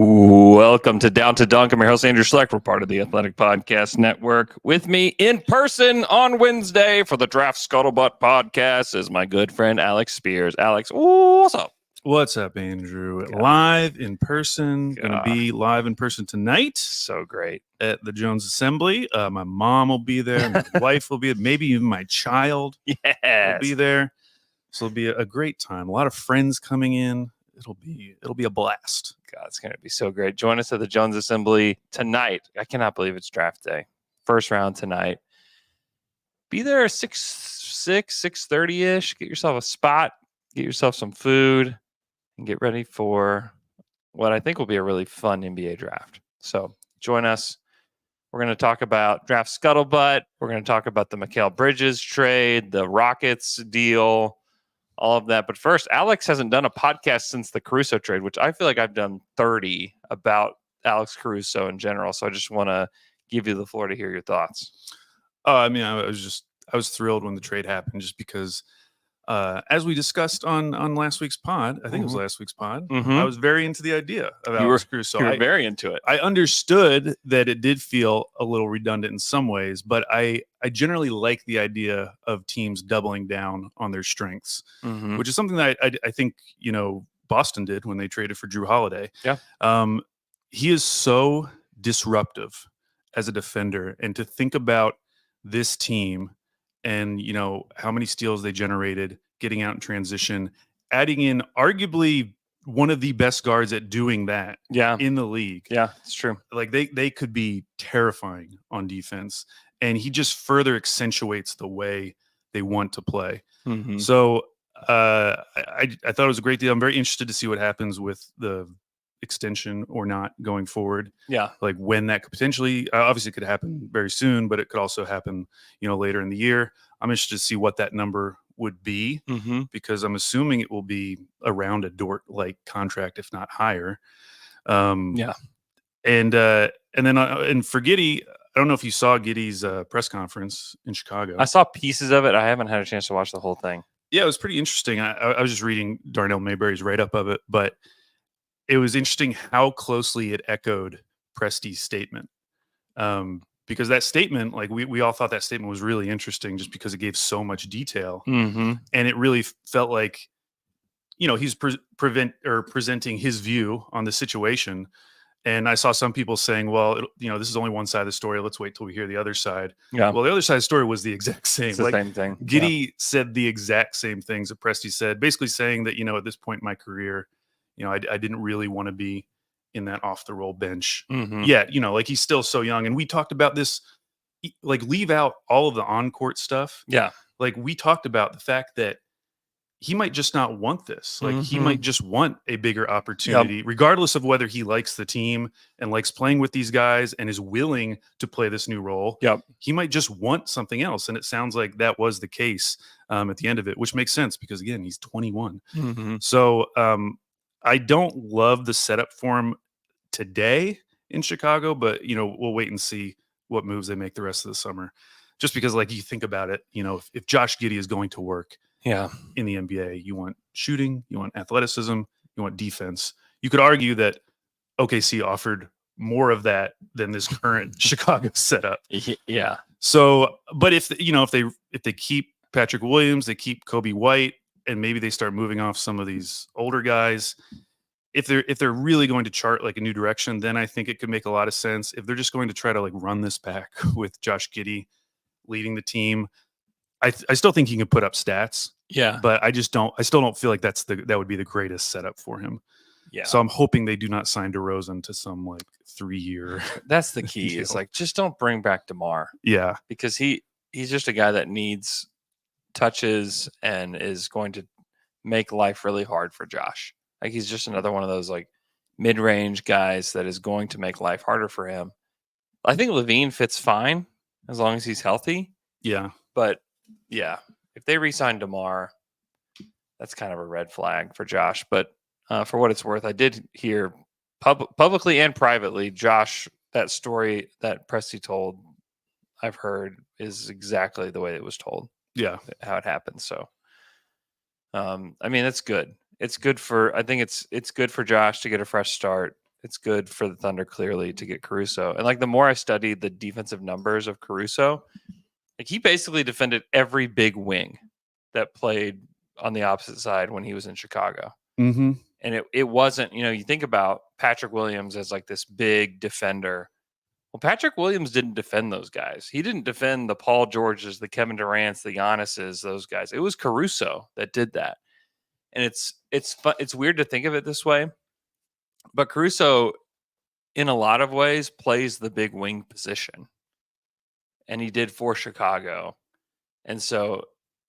Welcome to Down to Dunk. I'm your host, Andrew Schlecht. We're part of the Athletic Podcast Network. With me in person on Wednesday for the Draft Scuttlebutt podcast is my good friend, Alex Speers. Alex, what's up? What's up, Andrew? God. Live in person. God. Going to be live in person tonight. So great. At the Jones Assembly. My mom will be there. My wife will be there. Maybe even my child will be there. So it'll be a great time. A lot of friends coming in. It'll be a blast. God, it's going to be so great. Join us at the Jones Assembly tonight. I cannot believe it's draft day. First round tonight. Be there 6:30-ish. Get yourself a spot. Get yourself some food. And get ready for what I think will be a really fun NBA draft. So join us. We're going to talk about Draft Scuttlebutt. We're going to talk about the Mikal Bridges trade, the Rockets deal, all of that. But first, Alex hasn't done a podcast since the Caruso trade, which I feel like I've done 30 about Alex Caruso in general. So I just want to give you the floor to hear your thoughts. I was thrilled when the trade happened just because as we discussed on last week's pod, I think it was last week's pod, I was very into the idea of Alex Caruso. You were very into it. I understood that it did feel a little redundant in some ways, but I generally like the idea of teams doubling down on their strengths, which is something that I think, Boston did when they traded for Drew Holiday. Yeah. He is so disruptive as a defender, and to think about this team and, how many steals they generated, getting out in transition, adding in arguably one of the best guards at doing that in the league. Yeah, it's true. Like they could be terrifying on defense, and he just further accentuates the way they want to play. So I thought it was a great deal. I'm very interested to see what happens with the extension or not going forward. Yeah. Like when that could potentially, obviously could happen very soon, but it could also happen, later in the year. I'm interested to see what that number would be because I'm assuming it will be around a Dort-like contract, if not higher. And then for Giddey, I don't know if you saw Giddey's press conference in Chicago. I saw pieces of it. I haven't had a chance to watch the whole thing. Yeah, it was pretty interesting. I was just reading Darnell Mayberry's write-up of it, but it was interesting how closely it echoed Presti's statement. Because that statement, like we all thought that statement was really interesting just because it gave so much detail. And it really felt like, he's presenting his view on the situation. And I saw some people saying, well, this is only one side of the story. Let's wait till we hear the other side. Yeah. Well, the other side of the story was the exact same. It's the same thing. Giddey said the exact same things that Presti said, basically saying that, at this point in my career, I didn't really want to be in that off the roll bench yet. Like he's still so young. And we talked about this, like leave out all of the on-court stuff. Yeah. Like we talked about the fact that he might just not want this. Like he might just want a bigger opportunity, regardless of whether he likes the team and likes playing with these guys and is willing to play this new role. He might just want something else. And it sounds like that was the case at the end of it, which makes sense because again, he's 21. So, I don't love the setup for him today in Chicago, but, we'll wait and see what moves they make the rest of the summer. Just because, like, you think about it, if Josh Giddey is going to work in the NBA, you want shooting, you want athleticism, you want defense. You could argue that OKC offered more of that than this current Chicago setup. Yeah. So, but if they keep Patrick Williams, they keep Kobe White, and maybe they start moving off some of these older guys. If they're really going to chart like a new direction, then I think it could make a lot of sense. If they're just going to try to like run this back with Josh Giddey leading the team, I still think he can put up stats. Yeah. But I still don't feel like that would be the greatest setup for him. Yeah. So I'm hoping they do not sign DeRozan to some like 3-year. That's the key. Is like just don't bring back DeMar. Yeah. Because he's just a guy that needs touches and is going to make life really hard for Josh. Like he's just another one of those like mid-range guys that is going to make life harder for him. I think Levine fits fine as long as he's healthy. Yeah. But yeah, if they re-sign DeMar, that's kind of a red flag for Josh. But for what it's worth, I did hear publicly and privately, Josh, that story that Presti told, I've heard is exactly the way it was told. Yeah. How it happened. So, I mean, it's good. It's good for, I think it's good for Josh to get a fresh start. it's good for the Thunder clearly to get Caruso. And like the more I studied the defensive numbers of Caruso, like he basically defended every big wing that played on the opposite side when he was in Chicago. Mm-hmm. And it wasn't, you think about Patrick Williams as like this big defender. Well, Patrick Williams didn't defend those guys. He didn't defend the Paul Georges, the Kevin Durant's, the Giannis's, those guys. It was Caruso that did that. And it's weird to think of it this way, but Caruso, in a lot of ways, plays the big wing position, and he did for Chicago. And so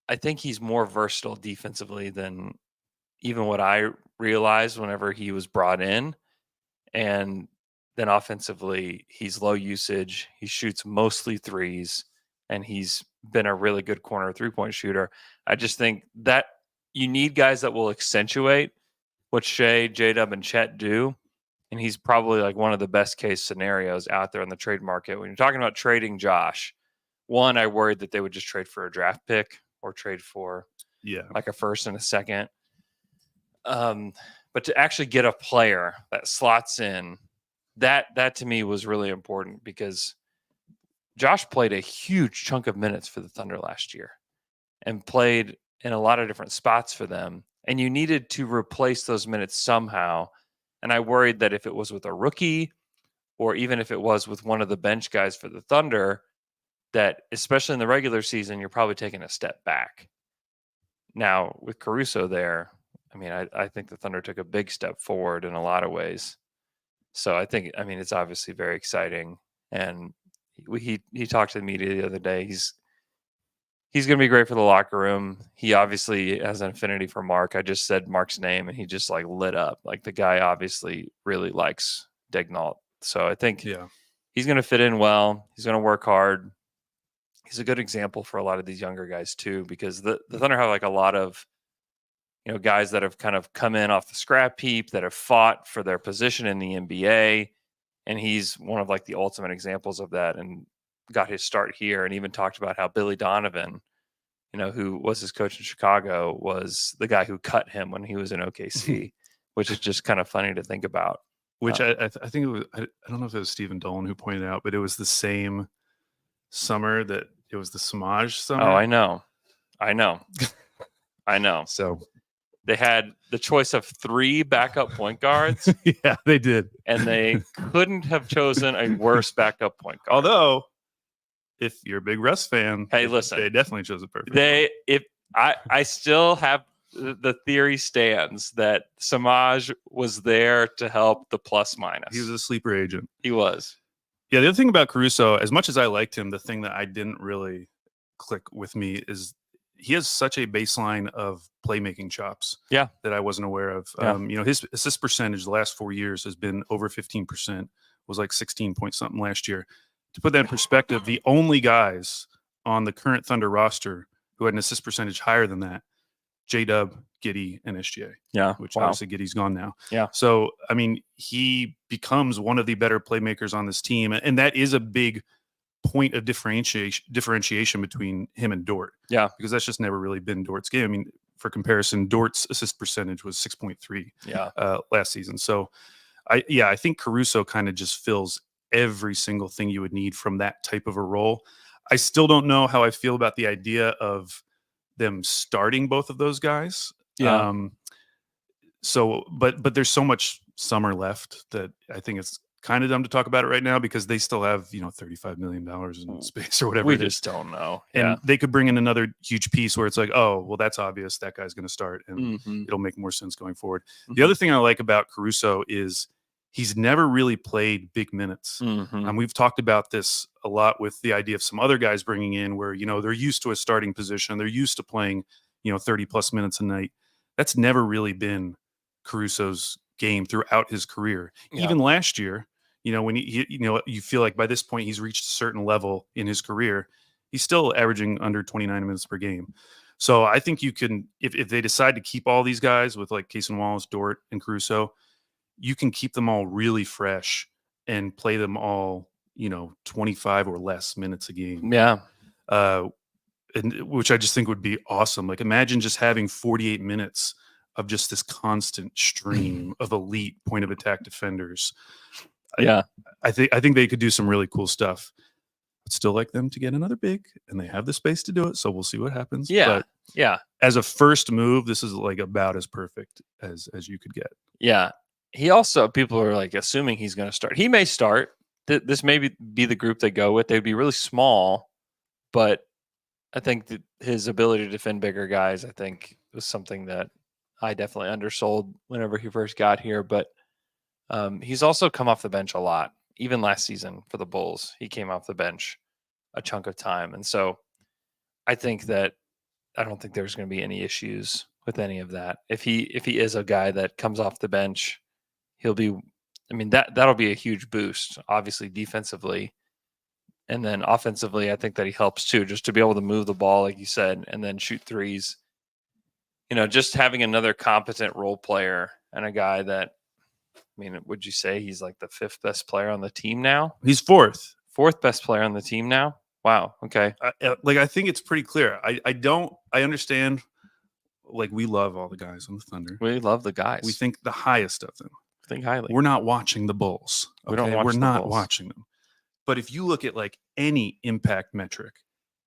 I think he's more versatile defensively than even what I realized whenever he was brought in. And then offensively, he's low usage. He shoots mostly threes, and he's been a really good corner three-point shooter. I just think that you need guys that will accentuate what Shea, J-Dub, and Chet do. And he's probably like one of the best case scenarios out there in the trade market. When you're talking about trading Josh, one, I worried that they would just trade for a draft pick or trade for like a first and a second. But to actually get a player that slots in, that to me was really important, because Josh played a huge chunk of minutes for the Thunder last year and played in a lot of different spots for them. And you needed to replace those minutes somehow. And I worried that if it was with a rookie, or even if it was with one of the bench guys for the Thunder, that especially in the regular season, you're probably taking a step back. Now with Caruso there, I mean, I think the Thunder took a big step forward in a lot of ways. So I think, I mean, it's obviously very exciting. And he talked to the media the other day. He's going to be great for the locker room. He obviously has an affinity for Mark. I just said Mark's name and he just like lit up. Like the guy obviously really likes Daigneault. So I think he's going to fit in well. He's going to work hard. He's a good example for a lot of these younger guys too, because the Thunder have like a lot of, guys that have kind of come in off the scrap heap, that have fought for their position in the NBA. And he's one of like the ultimate examples of that, and got his start here. And even talked about how Billy Donovan, who was his coach in Chicago, was the guy who cut him when he was in OKC, which is just kind of funny to think about. Which I think it was, I don't know if it was Stephen Dolan who pointed out, but it was the same summer that it was the Samaj summer. Oh, I know. I know. So they had the choice of 3 backup point guards. Yeah, they did. And they couldn't have chosen a worse backup point guard. Although, if you're a big Russ fan, hey, listen, they definitely chose a perfect. I still have the theory stands that Samaj was there to help the plus minus. He was a sleeper agent. He was. Yeah, the other thing about Caruso, as much as I liked him, the thing that I didn't really click with me is he has such a baseline of playmaking chops that I wasn't aware of. Yeah. His assist percentage the last 4 years has been over 15%, was like 16 point something last year. To put that in perspective, the only guys on the current Thunder roster who had an assist percentage higher than that, J-Dub, Giddey, and SGA. Yeah. Which obviously Giddey's gone now. Yeah. So, I mean, he becomes one of the better playmakers on this team. And that is a big point of differentiation between him and Dort. Yeah. Because that's just never really been Dort's game. I mean, for comparison, Dort's assist percentage was 6.3 last season. So, I think Caruso kind of just fills every single thing you would need from that type of a role. I still don't know how I feel about the idea of them starting both of those guys. Yeah. But there's so much summer left that I think it's kind of dumb to talk about it right now, because they still have, $35 million in space or whatever. We just don't know. And they could bring in another huge piece where it's like, oh, well, that's obvious. That guy's going to start, and it'll make more sense going forward. The other thing I like about Caruso is he's never really played big minutes. And we've talked about this a lot with the idea of some other guys bringing in where, they're used to a starting position. They're used to playing, 30 plus minutes a night. That's never really been Caruso's game throughout his career. Yeah. Even last year, when you feel like by this point he's reached a certain level in his career, he's still averaging under 29 minutes per game. So I think you can, if they decide to keep all these guys with like Cason Wallace, Dort, and Caruso, you can keep them all really fresh and play them all, 25 or less minutes a game. Yeah. And which I just think would be awesome. Like imagine just having 48 minutes of just this constant stream of elite point of attack defenders. Yeah. I think they could do some really cool stuff. I'd still like them to get another big, and they have the space to do it, so we'll see what happens. Yeah. But yeah. as a first move, this is like about as perfect as you could get. Yeah. He also, people are like assuming he's going to start. He may start. This may be the group they go with. They'd be really small, but I think that his ability to defend bigger guys, I think, was something that I definitely undersold whenever he first got here. But he's also come off the bench a lot. Even last season for the Bulls, he came off the bench a chunk of time. And so I think that I don't think there's going to be any issues with any of that. If he is a guy that comes off the bench, he'll be, I mean, that'll be a huge boost, obviously defensively. And then offensively, I think that he helps too, just to be able to move the ball, like you said, and then shoot threes. Just having another competent role player and a guy that, I mean, would you say he's like the 5th best player on the team now? He's 4th. 4th best player on the team now? Wow. Okay. I think it's pretty clear. I understand. Like, we love all the guys on the Thunder. We love the guys. We think the highest of them. Think highly. We're not watching the Bulls. Okay? We're not watching them. But if you look at like any impact metric,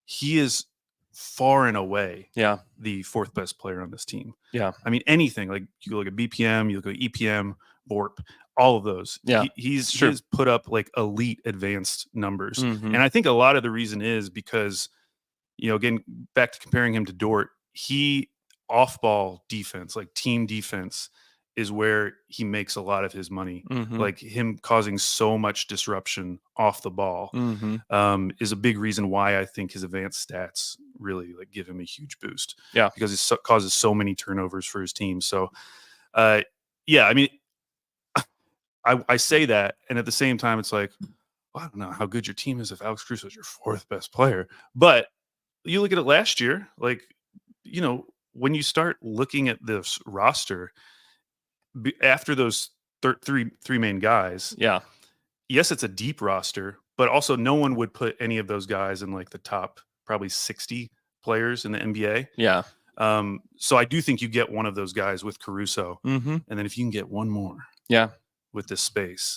he is far and away the 4th best player on this team. Yeah. I mean, anything, like you look at BPM, you look at EPM, BORP, all of those. Yeah. He's put up like elite advanced numbers. Mm-hmm. And I think a lot of the reason is because, again, back to comparing him to Dort, he off-ball defense, like team defense, is where he makes a lot of his money. Mm-hmm. Like him causing so much disruption off the ball is a big reason why I think his advanced stats really like give him a huge boost. Yeah, because it causes so many turnovers for his team. So, I mean, I say that, and at the same time, it's like, well, I don't know how good your team is if Alex Caruso is your 4th best player. But you look at it last year, like, when you start looking at this roster after those three main guys, yes, it's a deep roster, but also no one would put any of those guys in like the top probably 60 players in the NBA. Yeah. So I do think you get one of those guys with Caruso, and then if you can get one more, with this space,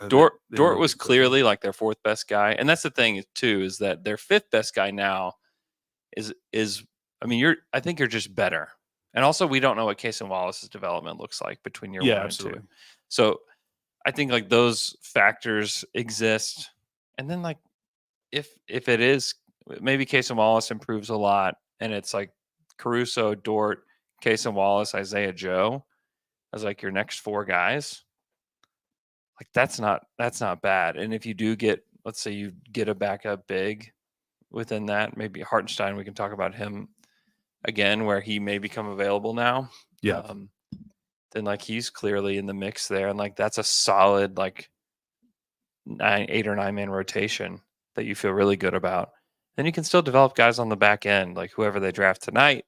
Dort was clearly like their 4th best guy, and that's the thing too, is that their 5th best guy now is. I mean, I think you're just better. And also, we don't know what Cason Wallace's development looks like between year 1 and 2. So I think like those factors exist. And then like if it is, maybe Cason Wallace improves a lot, and it's like Caruso, Dort, Cason Wallace, Isaiah Joe as like your next 4 guys. Like that's not bad. And if you do get, let's say you get a backup big within that, maybe Hartenstein, we can talk about him again, where he may become available now. Then like he's clearly in the mix there, and like that's a solid like 8 or 9 man rotation that you feel really good about. Then you can still develop guys on the back end, like whoever they draft tonight.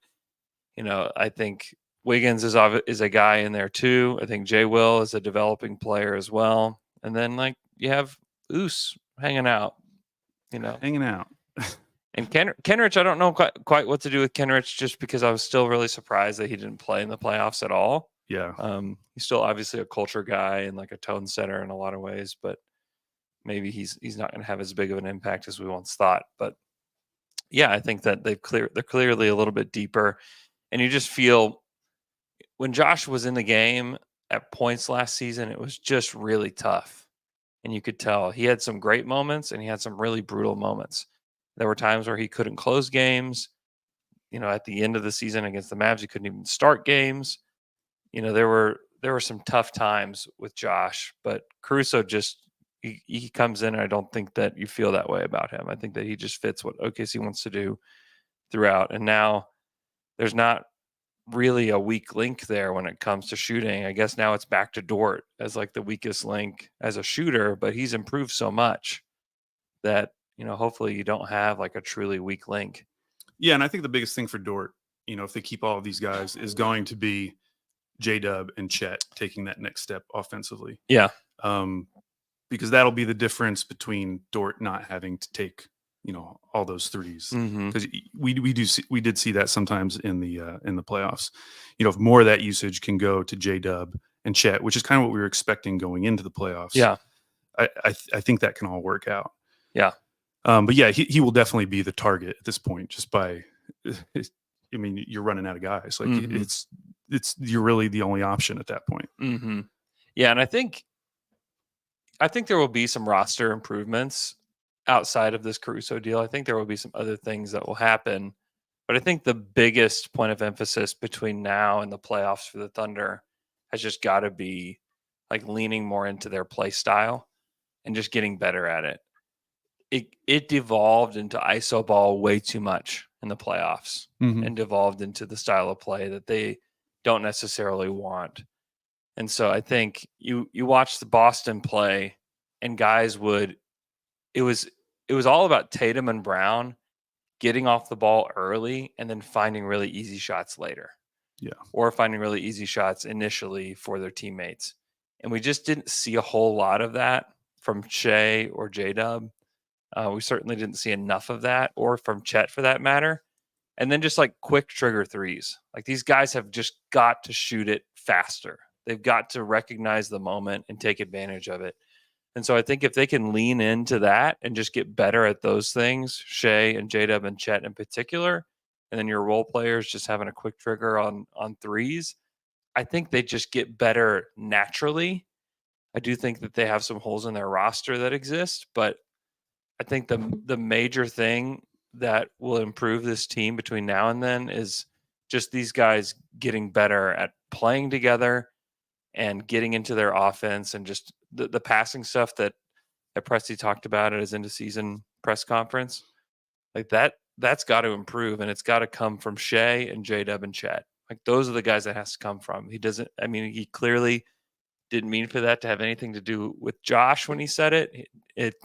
I think Wiggins is a guy in there too. I think Jay Will is a developing player as well. And then like you have Oos hanging out. And Kenrich, I don't know quite what to do with Kenrich, just because I was still really surprised that he didn't play in the playoffs at all. Yeah. He's still obviously a culture guy and like a tone setter in a lot of ways, but maybe he's not going to have as big of an impact as we once thought. But yeah, I think that they're clearly a little bit deeper, and you just feel when Josh was in the game at points last season, it was just really tough, and you could tell he had some great moments and he had some really brutal moments. There were times where he couldn't close games. At the end of the season against the Mavs, he couldn't even start games. There were some tough times with Josh, but Caruso just he comes in, and I don't think that you feel that way about him. I think that he just fits what OKC wants to do throughout. And now there's not really a weak link there when it comes to shooting. I guess now it's back to Dort as like the weakest link as a shooter, but he's improved so much that hopefully you don't have like a truly weak link. Yeah, and I think the biggest thing for Dort, if they keep all of these guys, is going to be J-Dub and Chet taking that next step offensively. Yeah. Because that'll be the difference between Dort not having to take all those threes, Mm-hmm. because we did see that sometimes in the playoffs. If more of that usage can go to J-Dub and Chet, which is kind of what we were expecting going into the playoffs. Yeah. I think that can all work out. Yeah. But yeah, he will definitely be the target at this point, just by, I mean, you're running out of guys. Like you're really the only option at that point. Mm-hmm. Yeah. And I think there will be some roster improvements outside of this Caruso deal. I think there will be some other things that will happen, but I think the biggest point of emphasis between now and the playoffs for the Thunder has just got to be like leaning more into their play style and just getting better at it. It devolved into iso ball way too much in the playoffs and devolved into the style of play that they don't necessarily want. And so I think you watch the Boston play, and guys it was all about Tatum and Brown getting off the ball early and then finding really easy shots later. Yeah. Or finding really easy shots initially for their teammates. And we just didn't see a whole lot of that from Shea or J-Dub. We certainly didn't see enough of that, or from Chet for that matter. And then just like quick trigger threes. Like these guys have just got to shoot it faster. They've got to recognize the moment and take advantage of it. And so I think if they can lean into that and just get better at those things, Shea and J-Dub and Chet in particular, and then your role players just having a quick trigger on threes, I think they just get better naturally. I do think that they have some holes in their roster that exist, but I think the major thing that will improve this team between now and then is just these guys getting better at playing together and getting into their offense, and just the passing stuff that Presti talked about at his end of season press conference. Like that's got to improve, and it's got to come from Shea and J-Dub and Chet. Like those are the guys that has to come from. He clearly didn't mean for that to have anything to do with Josh when he said it. It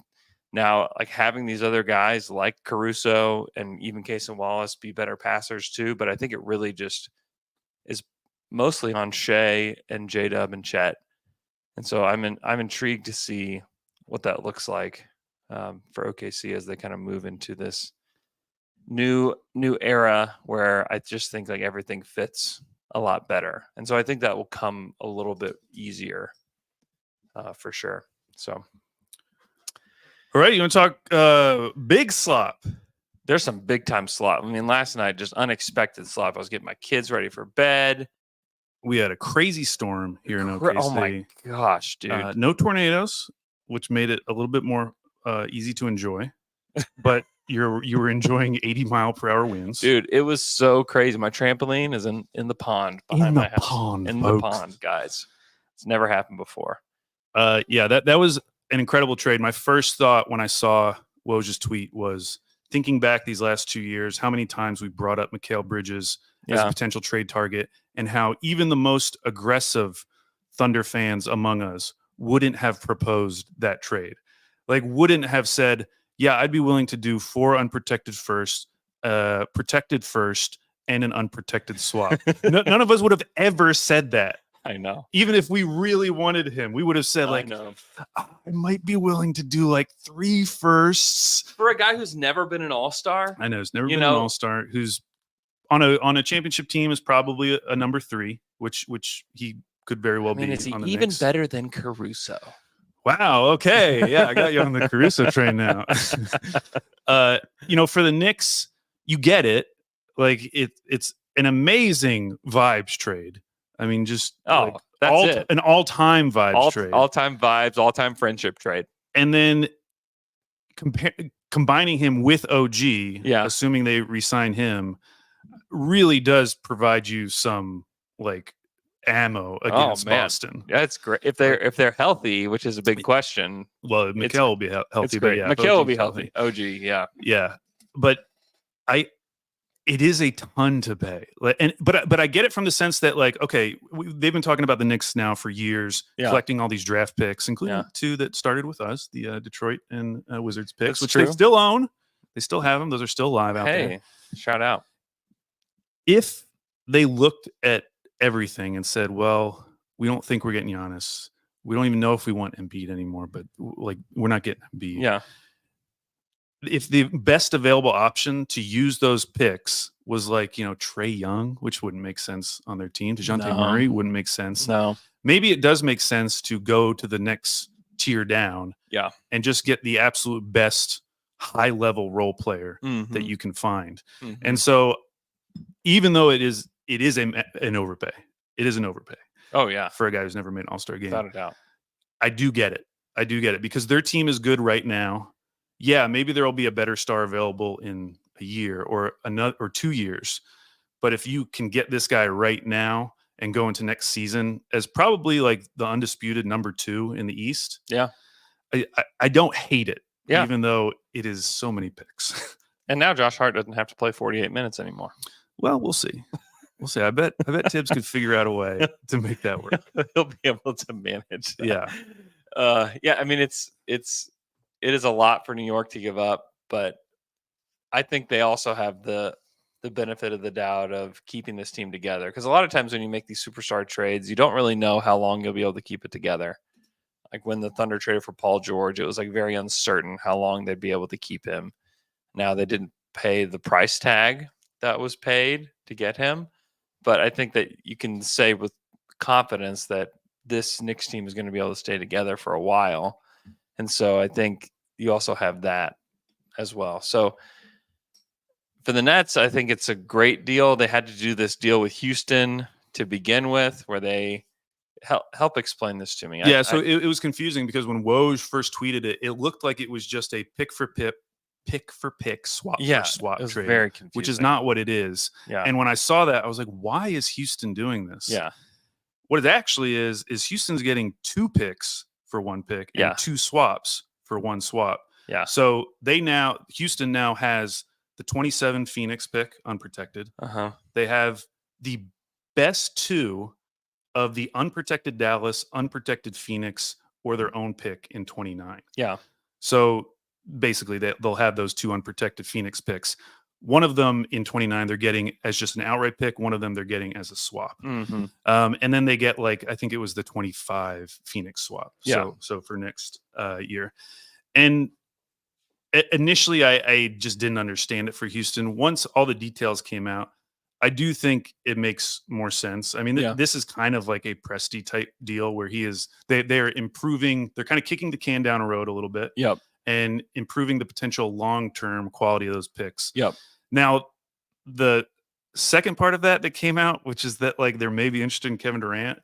now, like, having these other guys like Caruso and even Case and Wallace be better passers too, but I think it really just is mostly on Shea and J-Dub and Chet. And so I'm intrigued to see what that looks like for OKC as they kind of move into this new era where I just think like everything fits a lot better. And so I think that will come a little bit easier for sure. So. All right, you want to talk big slop? There's some big time slop. I mean, last night, just unexpected slop. I was getting my kids ready for bed. We had a crazy storm here in OKC. Oh my gosh, dude. No tornadoes, which made it a little bit more easy to enjoy. But you were enjoying 80-mile-per-hour winds. Dude, it was so crazy. My trampoline is in the pond behind my house. In the pond, guys. It's never happened before. Yeah, that was an incredible trade. My first thought when I saw Woj's tweet was, thinking back these last 2 years, how many times we brought up Mikal Bridges as a potential trade target, and how even the most aggressive Thunder fans among us wouldn't have proposed that trade. Like, wouldn't have said, yeah, I'd be willing to do 4 unprotected first, protected first, and an unprotected swap. None of us would have ever said that. I know. Even if we really wanted him, we would have said, like, I might be willing to do like 3 firsts. For a guy who's never been an all-star. I know, he's never been an all-star, who's on a championship team is probably a number 3, which he could very well be. Is he on the even Knicks. better than Caruso? Wow. Okay. Yeah, I got you on the Caruso train now. For the Knicks, you get it. Like it's an amazing vibes trade. I mean, just that's it. An all-time vibes trade. All-time vibes, all-time friendship trade. And then combining him with OG, assuming they re-sign him, really does provide you some like ammo against Boston. Yeah, it's great if they're healthy, which is a big question. Well, Mikal will be healthy, but yeah, Mikal will be healthy. OG, yeah, but it is a ton to pay, but I get it from the sense that, like, okay, they've been talking about the Knicks now for years, collecting all these draft picks, including 2 that started with us, the Detroit and Wizards picks, which they still own. They still have them; those are still live out there. Hey, shout out! If they looked at everything and said, "Well, we don't think we're getting Giannis. We don't even know if we want Embiid anymore, but like we're not getting Embiid." Yeah. if the best available option to use those picks was like, Trae Young, which wouldn't make sense on their team. DeJounte Murray wouldn't make sense. No. Maybe it does make sense to go to the next tier down and just get the absolute best high-level role player that you can find. And so even though it is an overpay. It is an overpay. Oh, yeah. For a guy who's never made an All-Star game. Without a doubt. I do get it because their team is good right now. Yeah, maybe there will be a better star available in a year or 2 years. But if you can get this guy right now and go into next season as probably like the undisputed number 2 in the East. Yeah. I don't hate it. Yeah. Even though it is so many picks. And now Josh Hart doesn't have to play 48 minutes anymore. Well, we'll see. We'll see. I bet Tibbs could figure out a way to make that work. He'll be able to manage that. Yeah. I mean, it is a lot for New York to give up, but I think they also have the benefit of the doubt of keeping this team together. Because a lot of times when you make these superstar trades, you don't really know how long you'll be able to keep it together. Like when the Thunder traded for Paul George, it was like very uncertain how long they'd be able to keep him. Now they didn't pay the price tag that was paid to get him, but I think that you can say with confidence that this Knicks team is going to be able to stay together for a while. And so I think you also have that as well. So for the Nets, I think it's a great deal. They had to do this deal with Houston to begin with, where they help explain this to me. Yeah, it was confusing because when Woj first tweeted it, it looked like it was just a pick for pick, swap for swap trade, very confusing. Which is not what it is. Yeah. And when I saw that, I was like, why is Houston doing this? Yeah. What it actually is Houston's getting 2 picks for 1 pick and 2 swaps for 1 swap. Yeah. So Houston now has the 27 Phoenix pick unprotected. They have the best 2 of the unprotected Dallas, unprotected Phoenix, or their own pick in 29. Yeah. So basically they'll have those 2 unprotected Phoenix picks. One of them in 29 they're getting as just an outright pick. One of them they're getting as a swap. And then they get I think it was the 25 Phoenix swap. Yeah. So for next year. And initially I just didn't understand it for Houston. Once all the details came out, I do think it makes more sense. I mean, this is kind of like a Presti type deal where they're improving. They're kind of kicking the can down a road a little bit. Yep. And improving the potential long-term quality of those picks. Yep. Now, the second part of that came out, which is that they're maybe interested in Kevin Durant.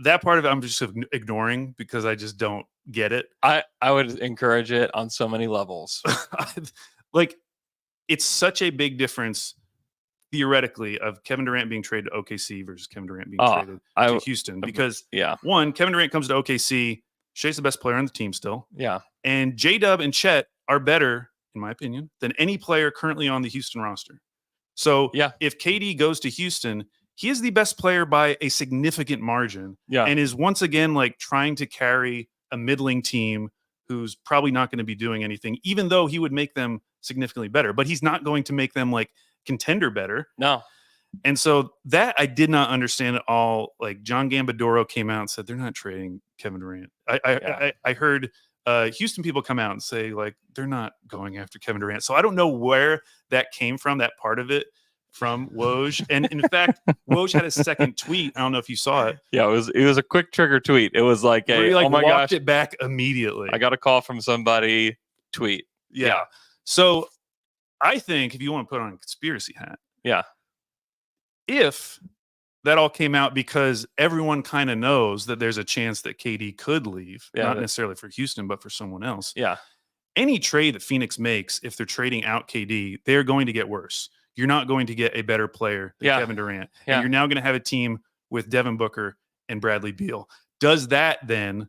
That part of it I'm just ignoring because I just don't get it. I would encourage it on so many levels. It's such a big difference theoretically of Kevin Durant being traded to OKC versus Kevin Durant being traded to Houston. Because one, Kevin Durant comes to OKC, Shea's the best player on the team still. Yeah. And J-Dub and Chet are better, in my opinion, than any player currently on the Houston roster. So if KD goes to Houston, he is the best player by a significant margin. Yeah. And is once again trying to carry a middling team who's probably not going to be doing anything, even though he would make them significantly better. But he's not going to make them contender better. No. And so that I did not understand at all. John Gambadoro came out and said they're not trading Kevin Durant. I heard Houston people come out and say they're not going after Kevin Durant. So I don't know where that came from, that part of it from Woj. And in fact, Woj had a second tweet. I don't know if you saw it. Yeah, it was a quick trigger tweet. It was like oh my gosh, it back immediately. I got a call from somebody tweet. Yeah. So I think if you want to put on a conspiracy hat. Yeah. If that all came out because everyone kind of knows that there's a chance that KD could leave, not necessarily for Houston, but for someone else. Yeah. Any trade that Phoenix makes, if they're trading out KD, they're going to get worse. You're not going to get a better player than Kevin Durant. Yeah. And you're now going to have a team with Devin Booker and Bradley Beal. Does that then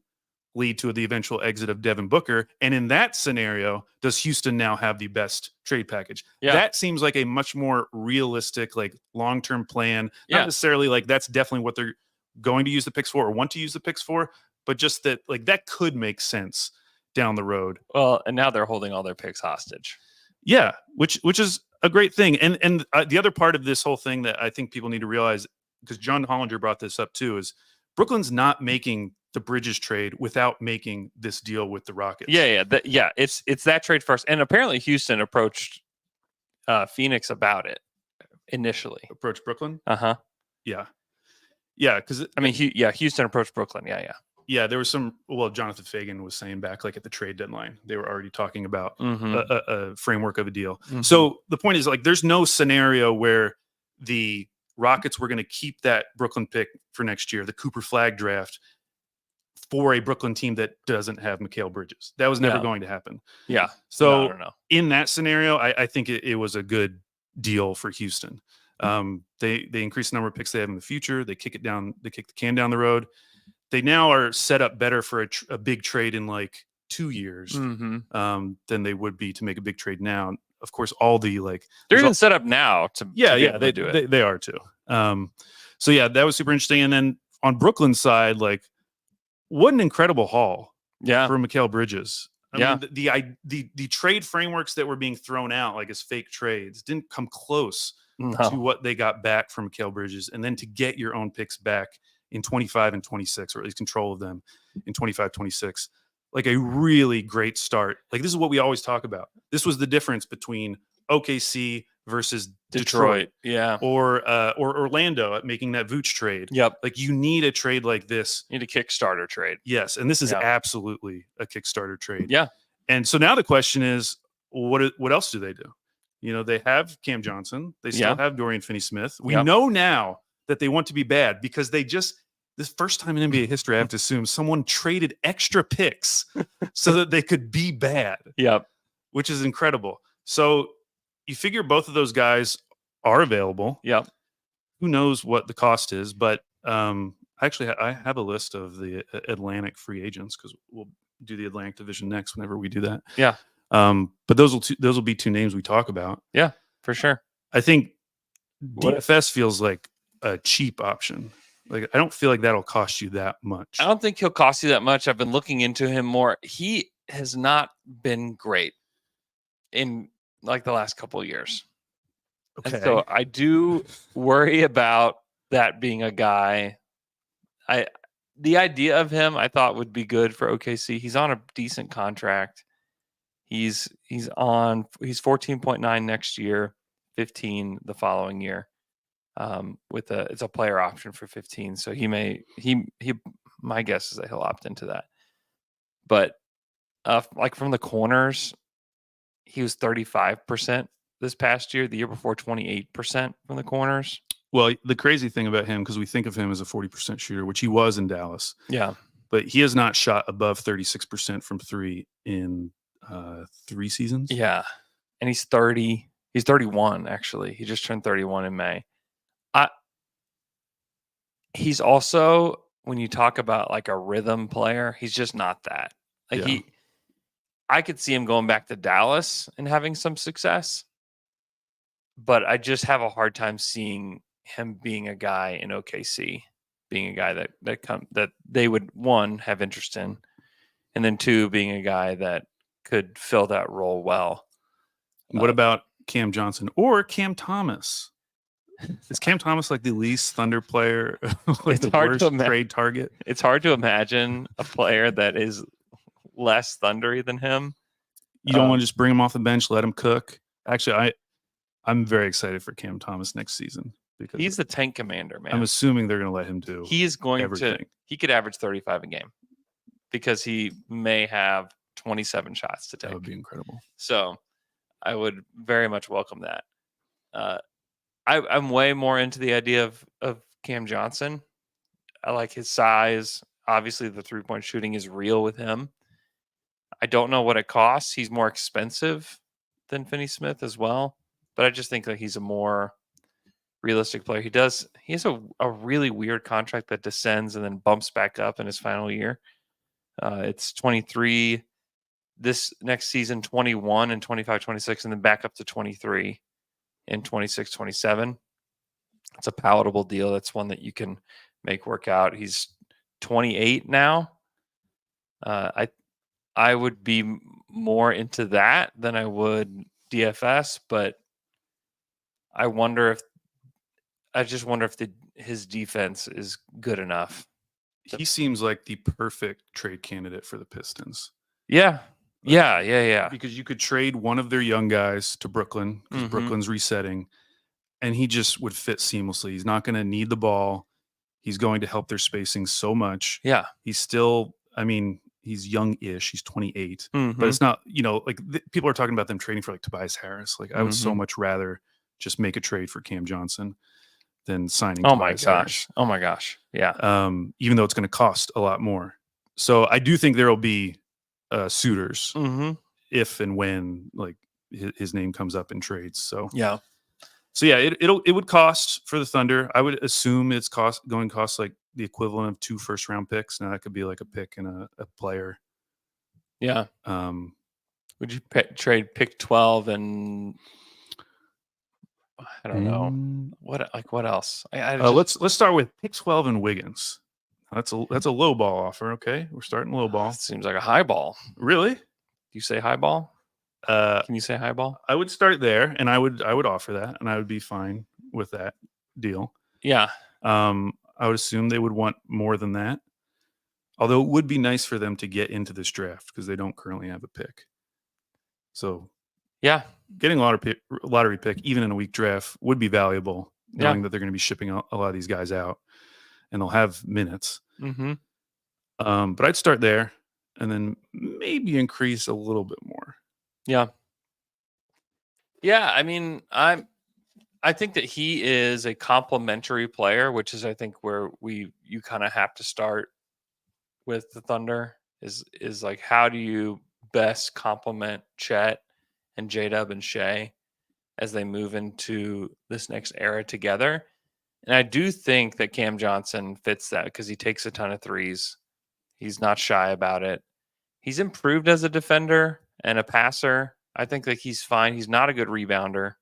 lead to the eventual exit of Devin Booker? And in that scenario, does Houston now have the best trade package? Yeah. That seems like a much more realistic, long-term plan. Not necessarily that's definitely what they're going to use the picks for or want to use the picks for, but just that that could make sense down the road. Well, and now they're holding all their picks hostage. Yeah, which is a great thing. And the other part of this whole thing that I think people need to realize, because John Hollinger brought this up too, is Brooklyn's not making the Bridges trade without making this deal with the Rockets. Yeah. It's that trade first, and apparently Houston approached Phoenix about it initially. Approach Brooklyn. Uh-huh. Yeah, because I mean, Houston approached Brooklyn. Yeah, there was some. Well, Jonathan Fagan was saying back like at the trade deadline, they were already talking about Mm-hmm. a framework of a deal. Mm-hmm. So the point is, like, there's no scenario where the Rockets were going to keep that Brooklyn pick for next year, the Cooper Flag draft, for a Brooklyn team that doesn't have Mikal Bridges. That was never going to happen. Yeah. So no. In that scenario, I think it was a good deal for Houston. They increase the number of picks they have in the future. They kick the can down the road. They now are set up better for a big trade in like 2 years Mm-hmm. than they would be to make a big trade now. Of course, all the like they're even set up now to be able to do it. They are too. So yeah, that was super interesting. And then on Brooklyn's side, like, what an incredible haul for Mikal Bridges. I mean, the trade frameworks that were being thrown out like as fake trades didn't come close to what they got back from Mikal Bridges, and then to get your own picks back in 25 and 26, or at least control of them in 25, 26, like a really great start. Like, this is what we always talk about. This was the difference between OKC versus Detroit. Or Orlando at making that Vooch trade. Yep. Like, you need a trade like this. You need a Kickstarter trade. Yes, and this is absolutely a Kickstarter trade. Yeah. And so now the question is, what else do they do? You know, they have Cam Johnson. They still have Dorian Finney-Smith. We know now that they want to be bad because this first time in NBA history, I have to assume, someone traded extra picks so that they could be bad. Yep. Which is incredible. So you figure both of those guys are available. Yep. Who knows what the cost is, but actually I have a list of the Atlantic free agents because we'll do the Atlantic division next whenever we do that. Yeah. But those will be two names we talk about. Yeah, for sure. I think DFS feels like a cheap option. Like, I don't feel like that'll cost you that much. I don't think he'll cost you that much. I've been looking into him more. He has not been great in like the last couple of years. Okay. And so I do worry about that being a guy. The idea of him I thought would be good for OKC. He's on a decent contract. He's 14.9 next year, 15 the following year. It's a player option for 15, so my guess is that he'll opt into that. But like from the corners, he was 35% this past year. The year before, 28% from the corners. Well, the crazy thing about him, because we think of him as a 40% shooter, which he was in Dallas. Yeah, but he has not shot above 36% from three in 3 seasons. Yeah, and he's 30. He's 31 actually. He just turned 31 in May. He's also, when you talk about like a rhythm player, he's just not that. Like I could see him going back to Dallas and having some success, but I just have a hard time seeing him being a guy in OKC, being a guy that they would, one, have interest in, and then two, being a guy that could fill that role well. What about Cam Johnson or Cam Thomas? Is Cam Thomas like the least Thunder player? Like it's the hard worst to trade target? It's hard to imagine a player that is less thundery than him. You don't want to just bring him off the bench, let him cook. Actually, I'm very excited for Cam Thomas next season because he's the tank commander, man. I'm assuming they're going to let him do. He is going everything. He could average 35 a game because he may have 27 shots to take. That would be incredible. So I would very much welcome that. I'm way more into the idea of Cam Johnson. I like his size. Obviously, the 3-point shooting is real with him. I don't know what it costs. He's more expensive than Finney-Smith as well, but I just think that he's a more realistic player. He has a really weird contract that descends and then bumps back up in his final year. It's 23 this next season, 21 and 25, 26, and then back up to 23 in 26, 27. It's a palatable deal. That's one that you can make work out. He's 28 now. I would be more into that than I would DFS, but I just wonder if his defense is good enough he seems like the perfect trade candidate for the Pistons. Yeah. Yeah. Because you could trade one of their young guys to Brooklyn because Mhm. Brooklyn's resetting, and he just would fit seamlessly. He's not going to need the ball. He's going to help their spacing so much. Yeah. He's still, I mean, he's young-ish. He's 28, but Mhm. it's not, like people are talking about them trading for like Tobias Harris. Like I would so much rather just make a trade for Cam Johnson than signing Tobias Harris. Oh my gosh. Yeah. Even though it's going to cost a lot more. So I do think there will be suitors Mhm. if and when like his name comes up in trades. So Yeah. yeah, it would cost for the Thunder. I would assume it's going to cost like the equivalent of 2 first-round picks. Now that could be like a pick and a player. Yeah. Um, Would you trade pick 12 and I don't know what else? let's start with pick 12 and Wiggins. That's a low ball offer. Okay, we're starting low ball. Seems like a high ball. Really? Do you say high ball? Can you say high ball? I would start there, and I would offer that, and I would be fine with that deal. Yeah. I would assume they would want more than that. Although it would be nice for them to get into this draft because they don't currently have a pick. So, yeah, getting a lottery pick, even in a weak draft, would be valuable, knowing that they're going to be shipping a lot of these guys out, and they'll have minutes. Mm-hmm. But I'd start there, and then maybe increase a little bit more. Yeah. Yeah, I mean, I think that he is a complementary player, which is I think where you kind of have to start with the Thunder is like how do you best complement Chet and J-Dub and Shea as they move into this next era together. And I do think that Cam Johnson fits that because he takes a ton of threes. He's not shy about it. He's improved as a defender and a passer. I think that he's fine. He's not a good rebounder.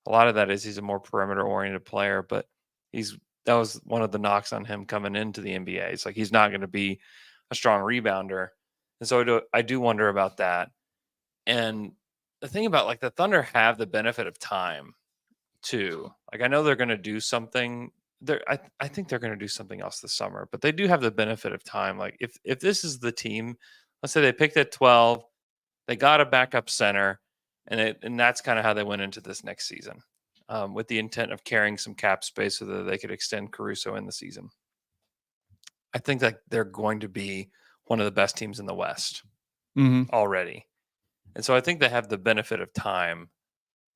A lot of that is he's a more perimeter oriented player, but that was one of the knocks on him coming into the NBA. It's like he's not going to be a strong rebounder. And so I do wonder about that. And the thing about like the Thunder have the benefit of time too. Like I know they're going to do something I think they're going to do something else this summer, but they do have the benefit of time. Like if this is the team, let's say they picked at 12, they got a backup center, and that's kind of how they went into this next season, with the intent of carrying some cap space so that they could extend Caruso in the season. I think that they're going to be one of the best teams in the West already, and so I think they have the benefit of time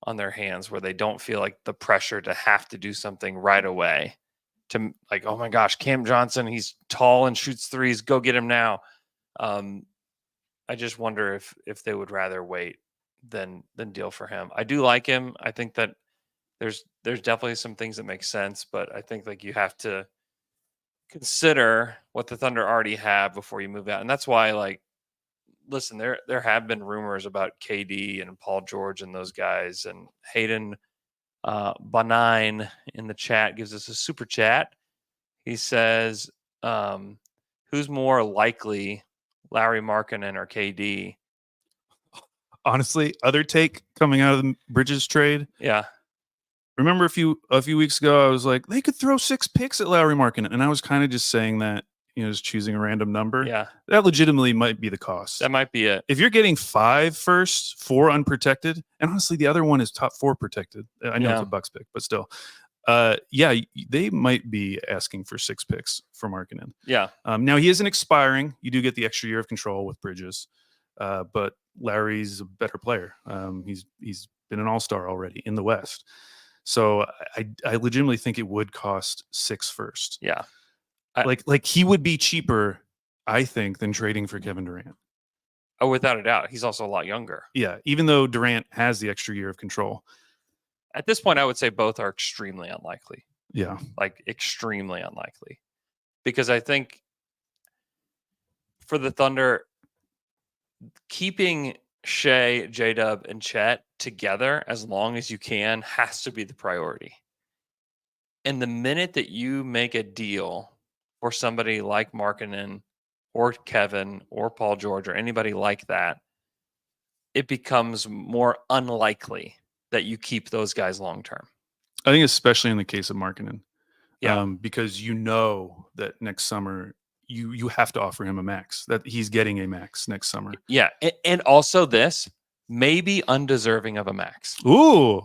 on their hands where they don't feel like the pressure to have to do something right away. To like, oh my gosh, Cam Johnson, he's tall and shoots threes. Go get him now. I just wonder if they would rather wait than deal for him. I do like him. I think that there's definitely some things that make sense, but I think like you have to consider what the Thunder already have before you move out. And that's why like listen, there have been rumors about KD and Paul George and those guys, and Hayden Bonine in the chat gives us a super chat. He says, who's more likely, Larry Markkinen or KD? Honestly, other take coming out of the Bridges trade. Yeah. Remember a few weeks ago, I was like, they could throw 6 picks at Larry Markkinen, and I was kind of just saying that, just choosing a random number. Yeah. That legitimately might be the cost. That might be it. If you're getting 5 firsts, 4 unprotected, and honestly, the other one is top 4 protected. I know it's a Bucks pick, but still. They might be asking for 6 picks for Markkinen. Yeah. Now he isn't expiring. You do get the extra year of control with Bridges, but Larry's a better player. He's been an all-star already in the West. So I legitimately think it would cost 6 first. Yeah. Like he would be cheaper, I think, than trading for Kevin Durant. Oh, without a doubt. He's also a lot younger. Yeah, even though Durant has the extra year of control. At this point, I would say both are extremely unlikely. Yeah. Like extremely unlikely. Because I think for the Thunder, keeping Shea, J-Dub, and Chet together as long as you can has to be the priority. And the minute that you make a deal for somebody like Markkinen or Kevin or Paul George or anybody like that, it becomes more unlikely that you keep those guys long term. I think especially in the case of Markkinen. Yeah. Because you know that next summer you have to offer him a max. That he's getting a max next summer. Yeah, and also this maybe undeserving of a max. Ooh,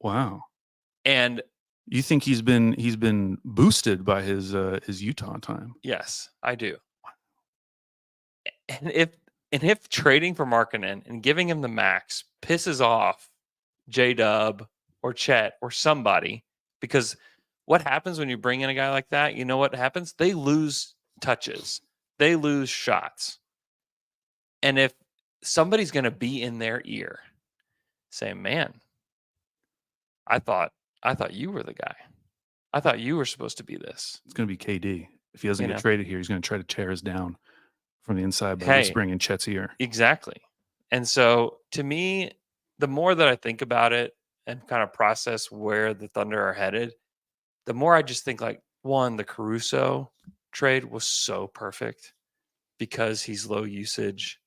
wow. And you think he's been boosted by his Utah time? Yes, I do. And if trading for Markkanen and giving him the max pisses off J-Dub or Chet or somebody, because what happens when you bring in a guy like that? You know what happens? They lose touches. They lose shots. And if somebody's going to be in their ear saying, "Man, I thought you were the guy. I thought you were supposed to be this." It's going to be KD. If he doesn't get traded here, he's going to try to tear us down from the inside by whispering in Chet's ear. Exactly. And so to me, the more that I think about it and kind of process where the Thunder are headed, the more I just think like, one, the Caruso trade was so perfect because he's low usage.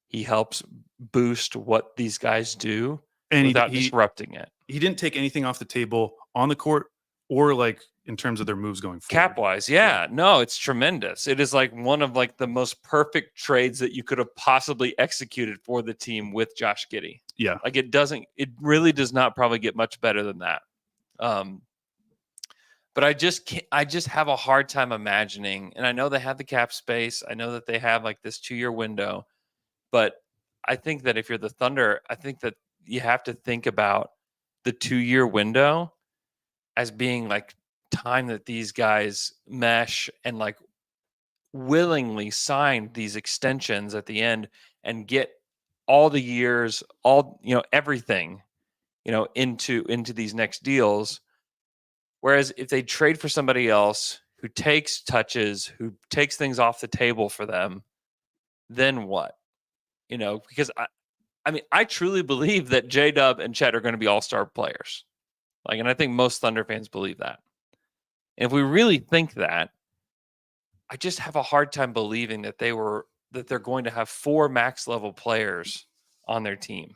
He helps boost what these guys do and without disrupting it. He didn't take anything off the table on the court or like in terms of their moves going forward. Cap wise, yeah. No, it's tremendous. It is like one of like the most perfect trades that you could have possibly executed for the team with Josh Giddey. Yeah. Like it really does not probably get much better than that. But I just have a hard time imagining, and I know they have the cap space. I know that they have like this 2-year window, but I think that if you're the Thunder, I think that you have to think about the 2-year window as being like time that these guys mesh and like willingly sign these extensions at the end and get all the years, all, everything, into these next deals. Whereas if they trade for somebody else who takes touches, who takes things off the table for them, then what? Because I truly believe that J-Dub and Chet are going to be all-star players. And I think most Thunder fans believe that. And if we really think that, I just have a hard time believing that they're going to have 4 max level players on their team.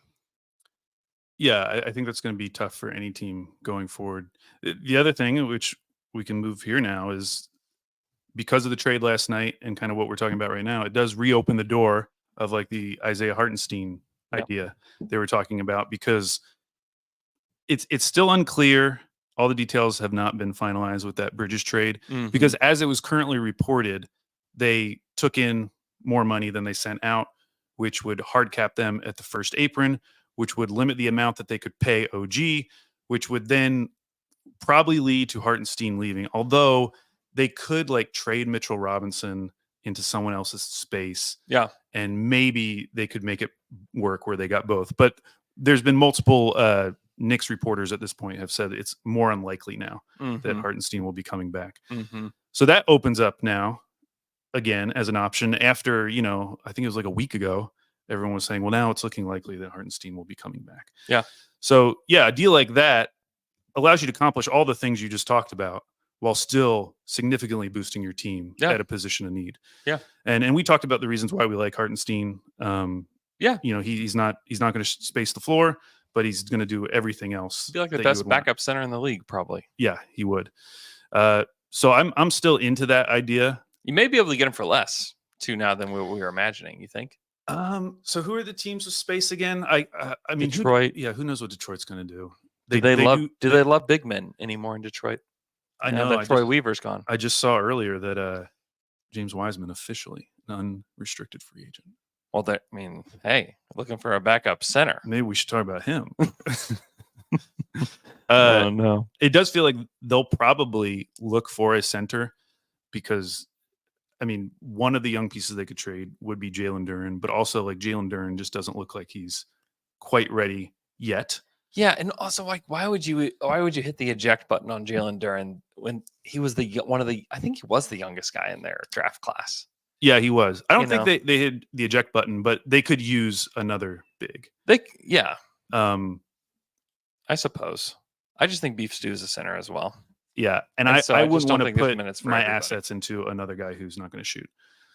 Yeah, I think that's going to be tough for any team going forward. The other thing, which we can move here now, is because of the trade last night and kind of what we're talking about right now, it does reopen the door of like the Isaiah Hartenstein idea they were talking about, because it's still unclear. All the details have not been finalized with that Bridges trade, because as it was currently reported, they took in more money than they sent out, which would hard cap them at the first apron, which would limit the amount that they could pay OG, which would then probably lead to Hartenstein leaving. Although they could like trade Mitchell Robinson into someone else's space. Yeah. And maybe they could make it work where they got both. But there's been multiple Knicks reporters at this point have said it's more unlikely now that Hartenstein will be coming back. So that opens up now again as an option after, I think it was like a week ago, everyone was saying, well, now it's looking likely that Hartenstein will be coming back. Yeah. So yeah, a deal like that allows you to accomplish all the things you just talked about while still significantly boosting your team at a position of need. Yeah. And we talked about the reasons why we like Hartenstein. He's not going to space the floor, but he's going to do everything else. He'd be like the best backup center in the league, probably. Yeah, he would. So I'm still into that idea. You may be able to get him for less too now than we were imagining. You think? So who are the teams with space again? I mean, Detroit. Who knows what Detroit's going to do? Do they love big men anymore in Detroit? I know that Troy Weaver's gone. I just saw earlier that James Wiseman officially an unrestricted free agent. Well, hey, looking for a backup center. Maybe we should talk about him. No. It does feel like they'll probably look for a center because, one of the young pieces they could trade would be Jalen Duren, but also like Jalen Duren just doesn't look like he's quite ready yet. Yeah, and also like why would you hit the eject button on Jalen Duren when he was I think he was the youngest guy in their draft class. Yeah, he was. I don't think they hit the eject button, but they could use another big. I suppose. I just think Beef Stew is a center as well. Yeah, and I wouldn't want to put my assets into another guy who's not going to shoot.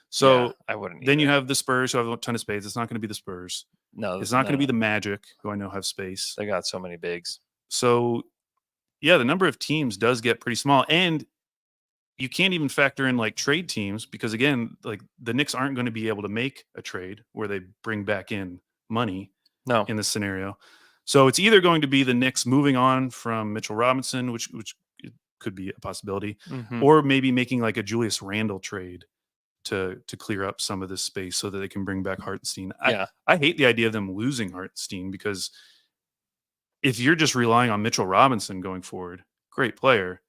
So I wouldn't. Then you have the Spurs who have a ton of space. It's not going to be the Spurs. No, it's not going to be the Magic, who I know have space. They got so many bigs. So, yeah, the number of teams does get pretty small. And you can't even factor in like trade teams because again, like the Knicks aren't going to be able to make a trade where they bring back in money No. in this scenario. So it's either going to be the Knicks moving on from Mitchell Robinson, which could be a possibility, or maybe making like a Julius Randle trade to clear up some of this space so that they can bring back Hartenstein. Yeah. I hate the idea of them losing Hartenstein because if you're just relying on Mitchell Robinson going forward, great player.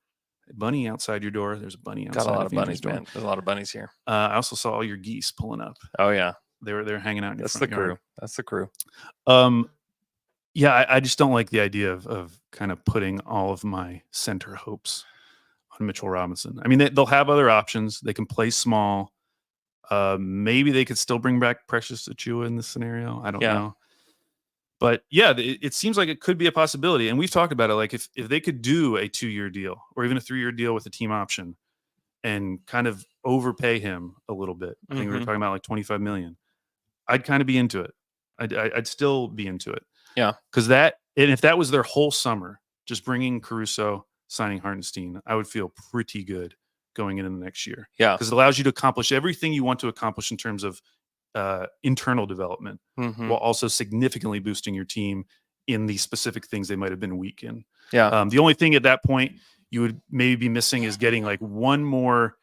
Bunny outside your door. There's a bunny outside. Got a lot of Andrew's bunnies, door. man. There's a lot of bunnies here. I also saw all your geese pulling up. Oh yeah, they're hanging out in your That's the front crew. yard. That's the crew. Yeah, I just don't like the idea of kind of putting all of my center hopes on Mitchell Robinson. I mean, they'll have other options. They can play small. Maybe they could still bring back Precious Achiuwa in this scenario. I don't know. But yeah, it seems like it could be a possibility. And we've talked about it. Like if they could do a 2-year deal or even a 3-year deal with a team option and kind of overpay him a little bit. I think we were talking about like $25 million. I'd kind of be into it. I'd still be into it. Yeah. Because and if that was their whole summer, just bringing Caruso, signing Hartenstein, I would feel pretty good going into the next year. Yeah. Because it allows you to accomplish everything you want to accomplish in terms of internal development while also significantly boosting your team in the specific things they might have been weak in. Yeah. The only thing at that point you would maybe be missing is getting like one more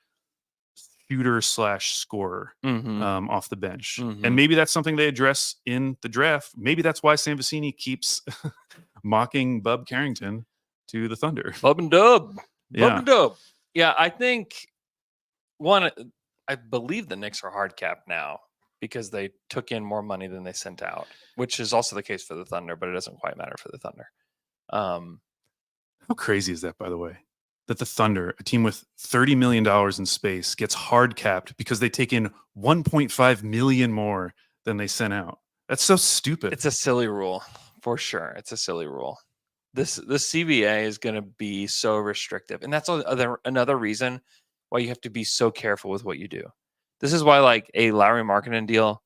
shooter/scorer off the bench. And maybe that's something they address in the draft. Maybe that's why Sam Vecini keeps mocking Bub Carrington to the Thunder. Bub and Dub. Yeah. Bub and Dub. Yeah, I think I believe the Knicks are hard capped now because they took in more money than they sent out, which is also the case for the Thunder, but it doesn't quite matter for the Thunder. How crazy is that, by the way? That the Thunder, a team with $30 million in space, gets hard capped because they take in $1.5 million more than they sent out. That's so stupid. It's a silly rule, for sure. It's a silly rule. The CBA is going to be so restrictive, and that's another reason why you have to be so careful with what you do. This is why, like a Lauri Markkanen deal,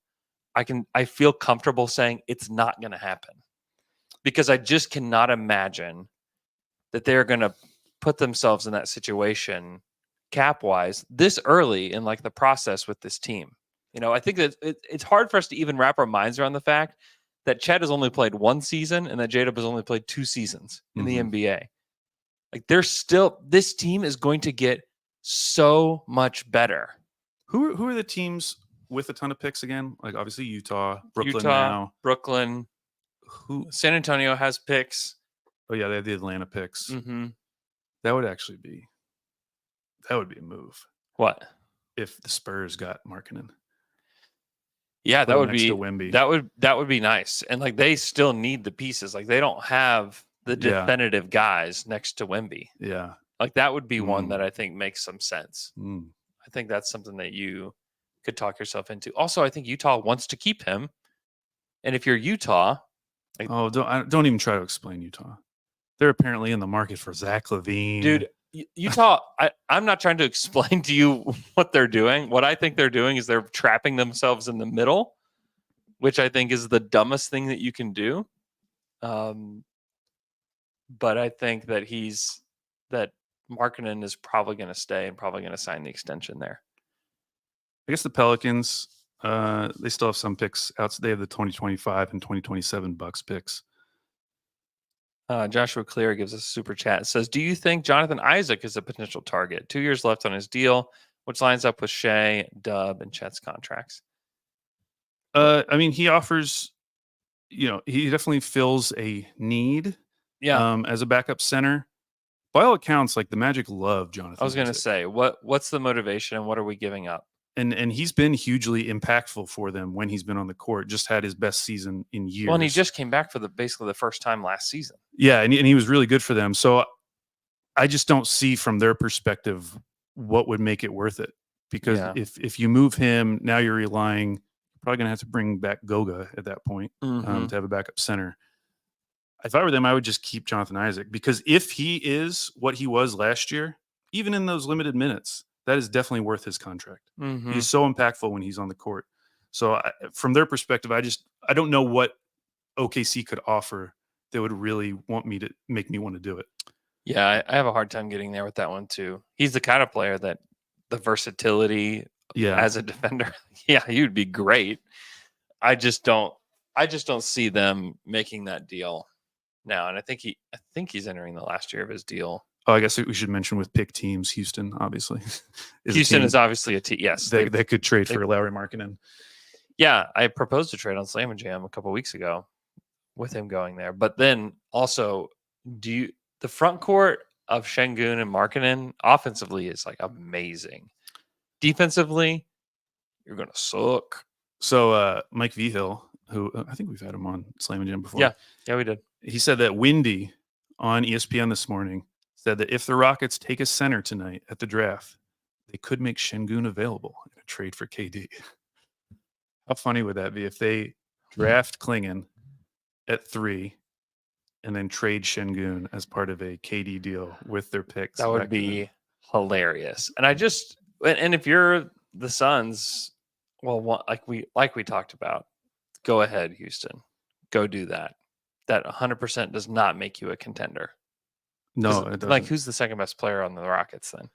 I feel comfortable saying it's not going to happen because I just cannot imagine that they're going to put themselves in that situation cap wise this early in like the process with this team. You know, I think that it's hard for us to even wrap our minds around the fact that Chet has only played 1 season and that J-Dub has only played 2 seasons in the NBA. Like this team is going to get so much better. Who are the teams with a ton of picks again? Like obviously Utah now. Brooklyn. San Antonio has picks. Oh yeah, they have the Atlanta picks. That would be a move. What? If the Spurs got Markkanen. Yeah, that would be Wemby. that would be nice. And like they still need the pieces. Like they don't have the definitive guys next to Wemby. Yeah. Like that would be one that I think makes some sense. I think that's something that you could talk yourself into. Also, I think Utah wants to keep him. And if you're Utah, don't even try to explain Utah. They're apparently in the market for Zach LaVine. Dude, Utah, I'm not trying to explain to you what they're doing. What I think they're doing is they're trapping themselves in the middle, which I think is the dumbest thing that you can do. But I think that Markkanen is probably going to stay and probably going to sign the extension there. I guess the Pelicans, they still have some picks out. They have the 2025 and 2027 Bucks picks. Joshua Clear gives us a super chat. It says, do you think Jonathan Isaac is a potential target? 2 years left on his deal, which lines up with Shea, Dub, and Chet's contracts. I mean, he offers, he definitely fills a need. Yeah. As a backup center. By all accounts, like the Magic love Jonathan. I was going to say, what's the motivation and what are we giving up? And he's been hugely impactful for them when he's been on the court. Just had his best season in years. Well, and he just came back for basically the first time last season. Yeah, and he was really good for them. So I just don't see from their perspective what would make it worth it. Because if you move him, now you're probably going to have to bring back Goga at that point to have a backup center. If I were them, I would just keep Jonathan Isaac because if he is what he was last year, even in those limited minutes, that is definitely worth his contract. He's so impactful when he's on the court. So from their perspective, I don't know what OKC could offer that would really make me want to do it. Yeah, I have a hard time getting there with that one too. He's the kind of player that the versatility Yeah. as a defender, yeah, he would be great. I just don't see them making that deal now. And I think he's entering the last year of his deal. Oh, I guess we should mention with pick teams, Houston, obviously. Houston is obviously a team. Yes. They could trade for Lauri Markkanen. Yeah, I proposed a trade on Slam and Jam a couple weeks ago with him going there. But then also, the front court of Şengün and Markkanen offensively is like amazing. Defensively, you're gonna suck. So Mike Vigil, who I think we've had him on Slam and Jam before. Yeah, we did. He said that Windy on ESPN this morning said that if the Rockets take a center tonight at the draft, they could make Şengün available in a trade for KD. How funny would that be if they draft Klingon at 3 and then trade Şengün as part of a KD deal with their picks? That would be hilarious. And and if you're the Suns, well, like we talked about, go ahead, Houston, go do that. That 100% does not make you a contender. No, it doesn't. Like, who's the second best player on the Rockets then?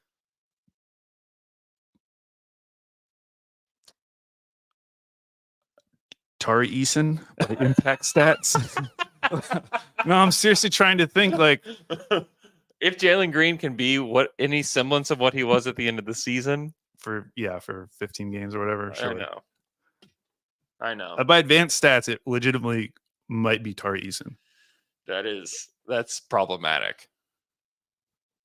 Tari Eason, impact stats. No, I'm seriously trying to think. Like, if Jalen Green can be any semblance of what he was at the end of the season for 15 games or whatever. Sure. I know. By advanced stats, it legitimately might be Tari Eason. That's problematic.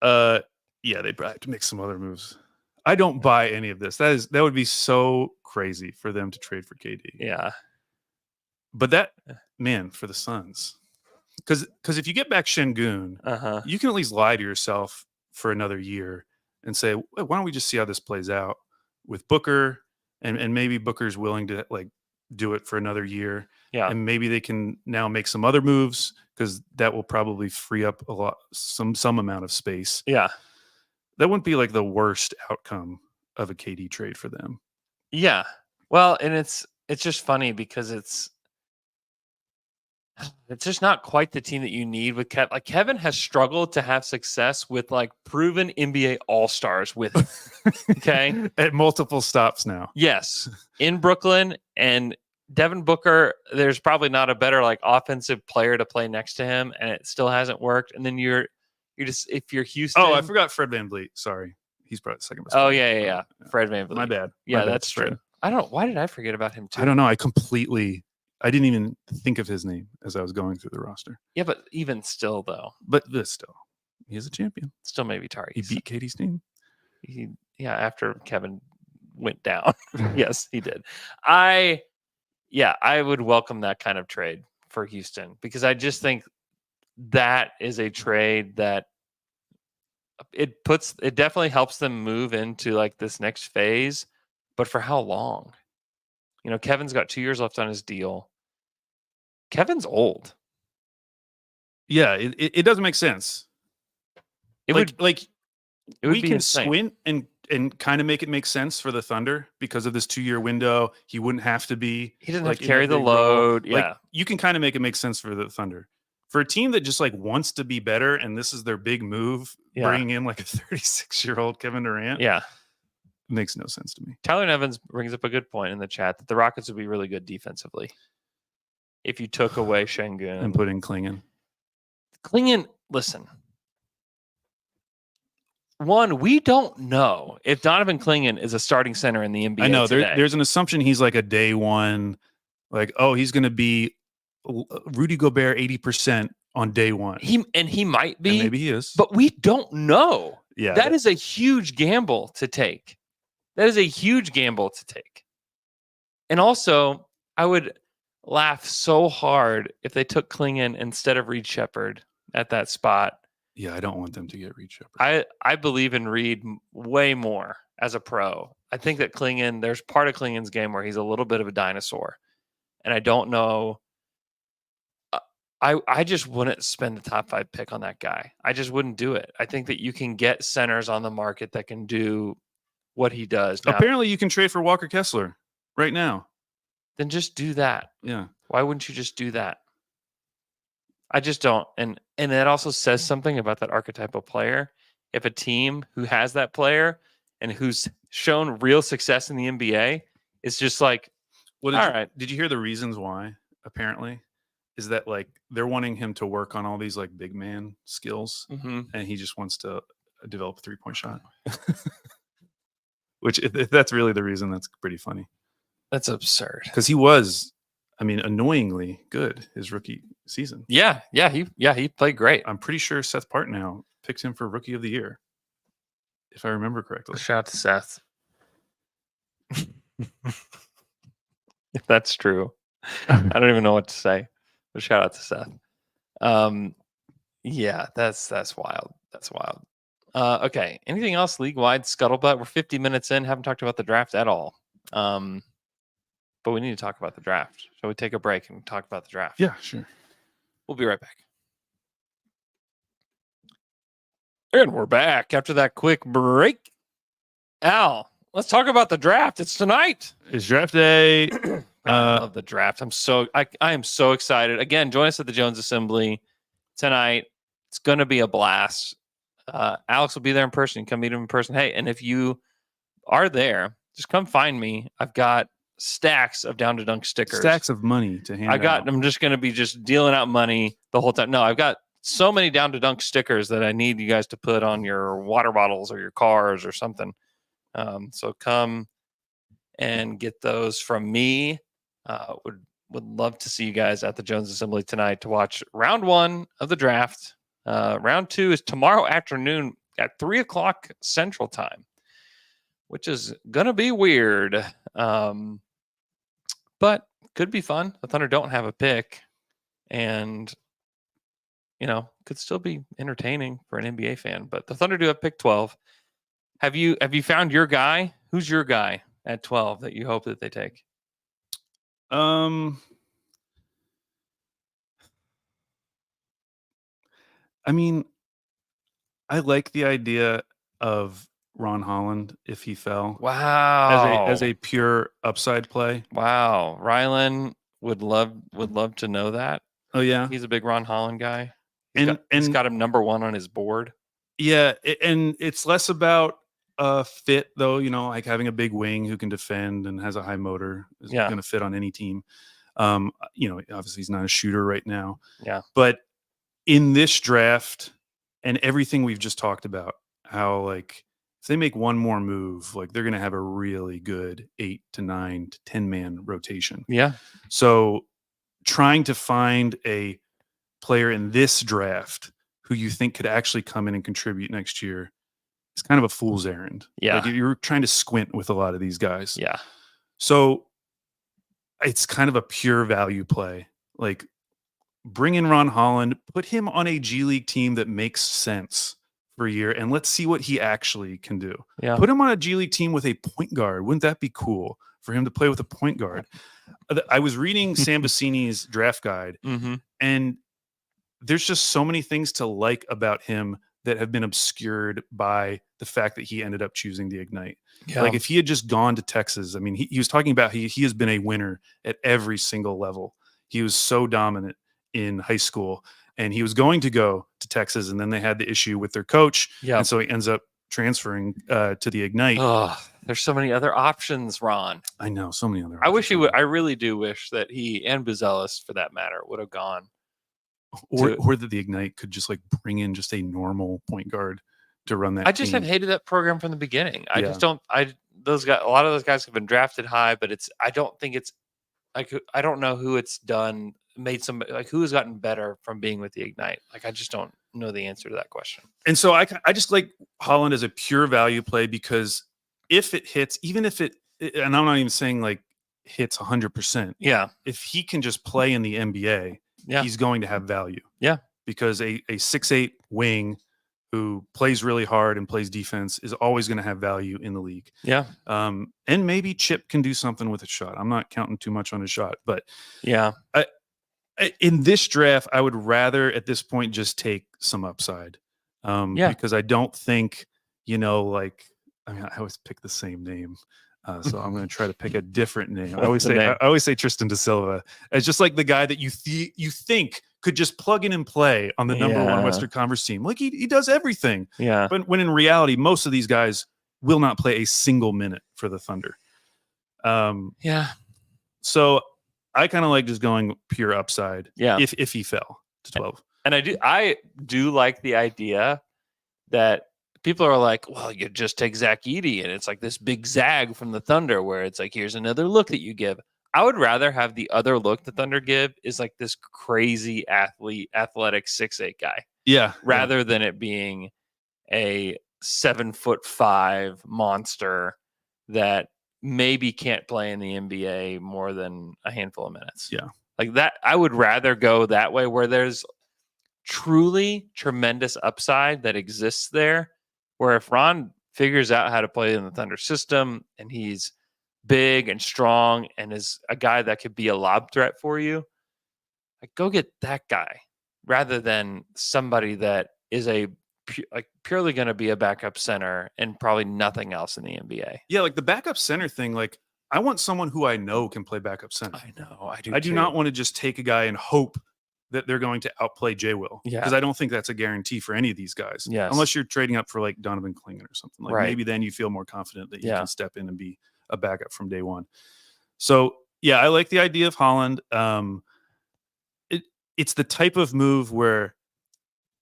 Yeah, they probably have to make some other moves. I don't buy any of this. That would be so crazy for them to trade for KD. Yeah. But for the Suns. Because if you get back Şengün, you can at least lie to yourself for another year and say, why don't we just see how this plays out with Booker, and maybe Booker's willing to like do it for another year. Yeah. And maybe they can now make some other moves because that will probably free up some amount of space. Yeah. That wouldn't be like the worst outcome of a KD trade for them. Yeah. Well, and it's just funny because it's just not quite the team that you need with Kevin. Like, Kevin has struggled to have success with like proven NBA All-Stars with him. Okay. At multiple stops now. Yes. In Brooklyn, and Devin Booker, there's probably not a better like offensive player to play next to him, and it still hasn't worked. And then you're just, if you're Houston. Oh, I forgot Fred VanVleet. Sorry. He's probably the second best. Oh, yeah. Fred VanVleet. My bad. Yeah, that's true. Why did I forget about him too? I don't know. I didn't even think of his name as I was going through the roster. Yeah, but even still, though. But still, he is a champion. Still maybe Tari. He beat KD's team. After Kevin went down. Yes, he did. I would welcome that kind of trade for Houston, because I just think that is a trade that it definitely helps them move into like this next phase. But for how long? Kevin's got 2 years left on his deal. Kevin's old. Yeah, it doesn't make sense. We can squint and kind of make it make sense for the Thunder because of this 2-year window. He wouldn't have to be. He doesn't have to carry the load. Yeah, you can kind of make it make sense for the Thunder. For a team that just like wants to be better, and this is their big move, bringing in like a 36-year-old Kevin Durant. Yeah. Makes no sense to me. Tyler Nevins brings up a good point in the chat that the Rockets would be really good defensively if you took away Şengün and put in Klingon. Listen. One, we don't know if Donovan Klingon is a starting center in the NBA. I know today. There's an assumption he's like a day one, like, oh, he's going to be Rudy Gobert 80% on day one. He might be. And maybe he is. But we don't know. Yeah, that is a huge gamble to take. And also, I would laugh so hard if they took Klingon instead of Reed Shepherd at that spot. Yeah, I don't want them to get Reed Shepherd. I believe in Reed way more as a pro. I think that Klingon, there's part of Klingon's game where he's a little bit of a dinosaur. And I don't know. I just wouldn't spend the top 5 pick on that guy. I just wouldn't do it. I think that you can get centers on the market that can do what he does. Now, apparently you can trade for Walker Kessler right now. Then just do that. Yeah. Why wouldn't you just do that? I just don't. And that also says something about that archetypal player. If a team who has that player and who's shown real success in the NBA is just like, Well, all right, did you hear the reasons why? Apparently, is that like they're wanting him to work on all these like big man skills, and he just wants to develop a 3-point shot. Which, if that's really the reason, that's pretty funny. That's absurd. Because he was, I mean, annoyingly good his rookie season. Yeah, he played great. I'm pretty sure Seth Partnow picked him for Rookie of the Year, if I remember correctly. Shout out to Seth. If that's true, I don't even know what to say. But shout out to Seth. Yeah, that's wild. That's wild. Okay. Anything else league-wide scuttlebutt? We're 50 minutes in. Haven't talked about the draft at all. But we need to talk about the draft. Shall we take a break and talk about the draft? Yeah, sure. We'll be right back. And we're back after that quick break. Al, let's talk about the draft. It's tonight. It's draft day. I love the draft. I am so excited. Again, join us at the Jones Assembly tonight. It's going to be a blast. Alex will be there in person. You come meet him in person. Hey, and if you are there, just come find me. I've got stacks of Down to Dunk stickers. Stacks of money to hand out. I'm just going to be just dealing out money the whole time. No, I've got so many Down to Dunk stickers that I need you guys to put on your water bottles or your cars or something. So come and get those from me. Would love to see you guys at the Jones Assembly tonight to watch round 1 of the draft. Round 2 is tomorrow afternoon at 3:00 Central Time, which is gonna be weird, but could be fun. The Thunder don't have a pick, and could still be entertaining for an NBA fan. But the Thunder do have pick 12. Have you found your guy? Who's your guy at 12 that you hope that they take? I mean, I like the idea of Ron Holland if he fell. Wow. As a pure upside play. Wow. Rylan would love to know that. Oh yeah. He's a big Ron Holland guy. He's got him number 1 on his board. Yeah, and it's less about fit though, like having a big wing who can defend and has a high motor is going to fit on any team. Obviously he's not a shooter right now. Yeah. But in this draft and everything we've just talked about, how like if they make one more move, like they're going to have a really good 8 to 9 to 10 man rotation. Yeah. So trying to find a player in this draft who you think could actually come in and contribute next year is kind of a fool's errand. Yeah. Like you're trying to squint with a lot of these guys. Yeah. So it's kind of a pure value play. Like bring in Ron Holland, put him on a G League team that makes sense for a year, and let's see what he actually can do. Yeah. Put him on a G League team with a point guard. Wouldn't that be cool for him to play with a point guard? I was reading Sam Bassini's draft guide, and there's just so many things to like about him that have been obscured by the fact that he ended up choosing the Ignite. Yeah. Like if he had just gone to Texas, I mean, he was talking about he has been a winner at every single level. He was so dominant in high school, and he was going to go to Texas, and then they had the issue with their coach. Yeah. And so he ends up transferring to the Ignite. Oh, there's so many other options, Ron. I know, so many other options. I wish he would. I really do wish that he and Buzelis, for that matter, would have gone. Or that the Ignite could just like bring in just a normal point guard to run that. I just team. have hated that program from the beginning. I just don't. Those guys. A lot of those guys have been drafted high, but it's. I don't think it's. Like I don't know who it's done. Made some like who has gotten better from being with the Ignite. Like I just don't know the answer to that question. And so I just like Holland as a pure value play because if it hits, even if it, and I'm not even saying like hits 100%. Yeah. If he can just play in the NBA. Yeah. He's going to have value. Yeah. Because a 6'8" wing who plays really hard and plays defense is always going to have value in the league. Yeah. And maybe Chip can do something with a shot. I'm not counting too much on his shot, but yeah. In this draft, I would rather at this point just take some upside. Because I don't think, I always pick the same name. So I'm going to try to pick a different name. I always say Tristan Da Silva as just like the guy that you think could just plug in and play on the number one Western Conference team. Like he does everything. Yeah. But when in reality, most of these guys will not play a single minute for the Thunder. So I kind of like just going pure upside. Yeah. If he fell to 12. And I do like the idea that people are like, well, you just take Zach Edey, and it's like this big zag from the Thunder where it's like, here's another look that you give. I would rather have the other look the Thunder give is like this crazy athletic 6'8" guy. Yeah. Rather than it being a 7'5" monster that maybe can't play in the NBA more than a handful of minutes. Yeah. Like that, I would rather go that way where there's truly tremendous upside that exists there, where if Ron figures out how to play in the Thunder system and he's big and strong and is a guy that could be a lob threat for you, like go get that guy rather than somebody that is purely going to be a backup center and probably nothing else in the NBA. Yeah, like the backup center thing, like I want someone who I know can play backup center. I know, I do. I do not want to just take a guy and hope that they're going to outplay Jay Will. Yeah. Because I don't think that's a guarantee for any of these guys. Yes. Unless you're trading up for like Donovan Klingon or something. Like Right. maybe then you feel more confident that you can step in and be a backup from day one. So yeah, I like the idea of Holland. It's the type of move where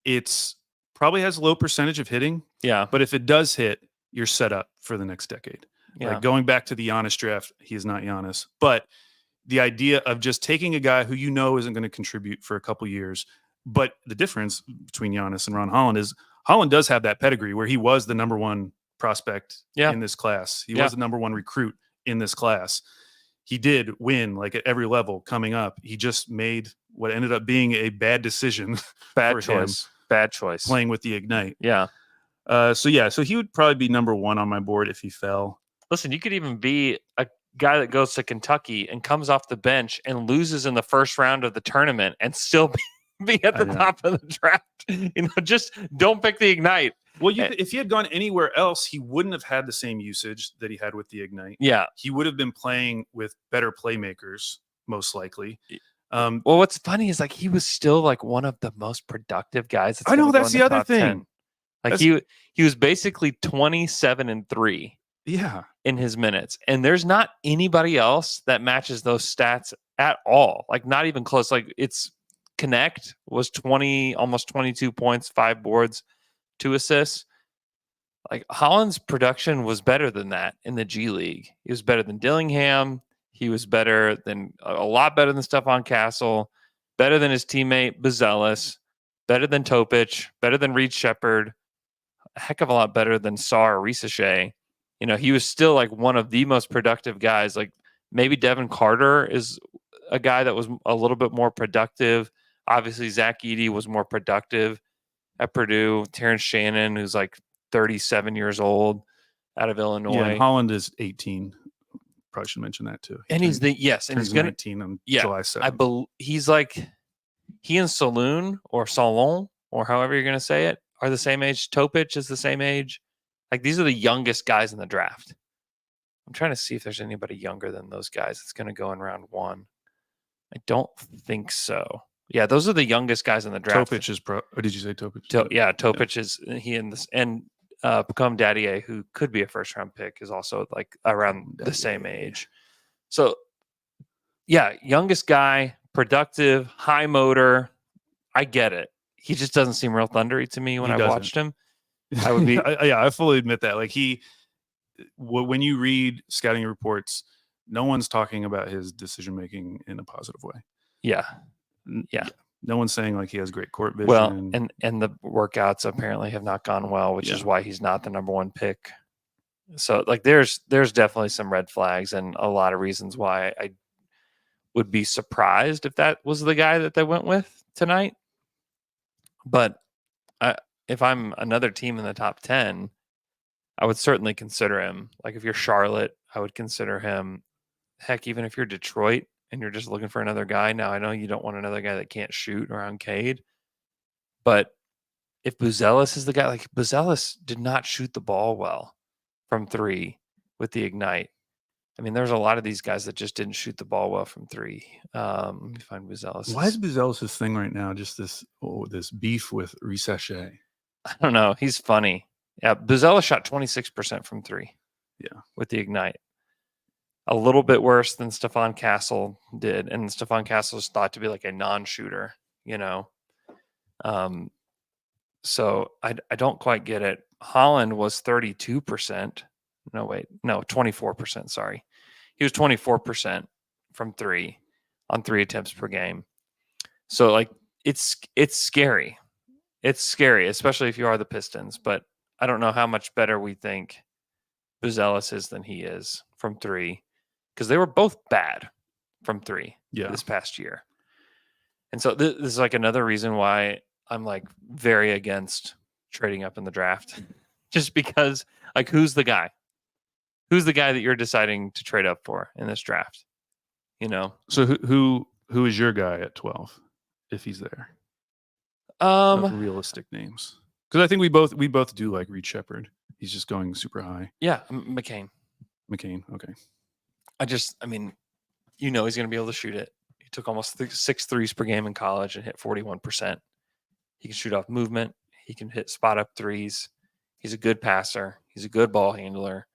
it's probably has low percentage of hitting. Yeah. But if it does hit, you're set up for the next decade. Yeah. Like going back to the Giannis draft, he is not Giannis. But the idea of just taking a guy who you know isn't going to contribute for a couple years. But the difference between Giannis and Ron Holland is Holland does have that pedigree where he was the number one prospect in this class. He was the number one recruit in this class. He did win like at every level coming up. He just made what ended up being a bad decision. Bad choice. Bad choice. Playing with the Ignite. Yeah. So he would probably be number one on my board if he fell. Listen, you could even be a guy that goes to Kentucky and comes off the bench and loses in the first round of the tournament and still be at the top of the draft. Just don't pick the Ignite. Well, if he had gone anywhere else, he wouldn't have had the same usage that he had with the Ignite. Yeah. He would have been playing with better playmakers, most likely. Well, what's funny is like he was still like one of the most productive guys. I know that's the other thing. 10. Like he was basically 27-3. Yeah. In his minutes. And there's not anybody else that matches those stats at all. Like not even close. Like it's Connect was almost 22 points, 5 boards, 2 assists. Like Holland's production was better than that in the G League. He was better than Dillingham. He was better than a lot better than Stephon Castle, better than his teammate Buzelis, better than Topic, better than Reed Shepherd, a heck of a lot better than Sar Risachet. He was still like one of the most productive guys. Like maybe Devin Carter is a guy that was a little bit more productive. Obviously, Zach Edey was more productive at Purdue. Terrence Shannon, who's like 37 years old out of Illinois. Yeah, and Holland is 18. Probably should mention that too. And he's and he's going 19 on July 7th. He's like, he and Solon or however you're going to say it, are the same age. Topic is the same age. Like these are the youngest guys in the draft. I'm trying to see if there's anybody younger than those guys that's going to go in round 1. I don't think so. Yeah, those are the youngest guys in the draft. Topic is pro. Or did you say Topic? Topic is he and Become Daddier, who could be a first round pick, is also like around the same age. So yeah, youngest guy, productive, high motor. I get it. He just doesn't seem real thundery to me when I watched him. I would be I fully admit that. Like when you read scouting reports, no one's talking about his decision making in a positive way. Yeah. No one's saying like he has great court vision. Well, and the workouts apparently have not gone well, which is why he's not the number 1 pick. So like there's definitely some red flags and a lot of reasons why I would be surprised if that was the guy that they went with tonight. But if I'm another team in the top 10, I would certainly consider him. Like if you're Charlotte, I would consider him. Heck, even if you're Detroit and you're just looking for another guy. Now, I know you don't want another guy that can't shoot around Cade, but if Buzelis is the guy, like Buzelis did not shoot the ball well from 3 with the Ignite. I mean, there's a lot of these guys that just didn't shoot the ball well from three. Let me find Buzelis. Why is Buzelis' thing right now just this beef with Risache? I don't know. He's funny. Yeah, Buzelis shot 26% from three. Yeah, with the Ignite. A little bit worse than Stefan Castle did, and Stefan Castle is thought to be like a non-shooter, you know. So I don't quite get it. Holland was 32%. No, wait, no, 24%. Sorry, he was 24% from three on 3 attempts per game. So like it's scary. It's scary, especially if you are the Pistons. But I don't know how much better we think Buzelis is than he is from three, because they were both bad from three this past year. And so this is like another reason why I'm like very against trading up in the draft, just because like who's the guy that you're deciding to trade up for in this draft, you know? So who is your guy at 12 if he's there? Of realistic names, because I think we both do like Reed Shepherd. He's just going super high. Yeah, McCain. Okay. I mean, you know, he's going to be able to shoot it. He took almost 6 threes per game in college and hit 41%. He can shoot off movement. He can hit spot up threes. He's a good passer. He's a good ball handler.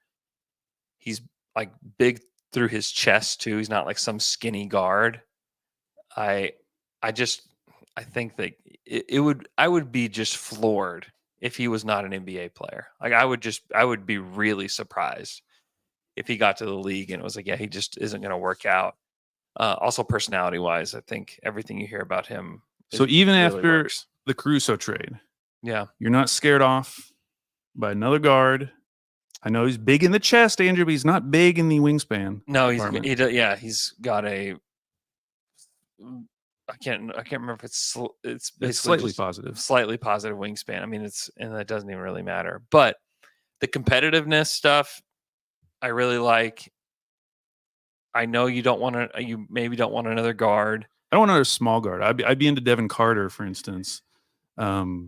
He's like big through his chest too. He's not like some skinny guard. I think that I would be just floored if he was not an NBA player. Like I would be really surprised if he got to the league and it was like, yeah, he just isn't going to work out. Also personality wise, I think everything you hear about him. So even really after the Caruso trade, yeah, you're not scared off by another guard. I know he's big in the chest, Andrew, but he's not big in the wingspan. No, he's got a. I can't remember if it's basically slightly positive wingspan. I mean, and that doesn't even really matter. But the competitiveness stuff, I really like. I know you maybe don't want another guard. I don't want another small guard. I'd be into Devin Carter, for instance,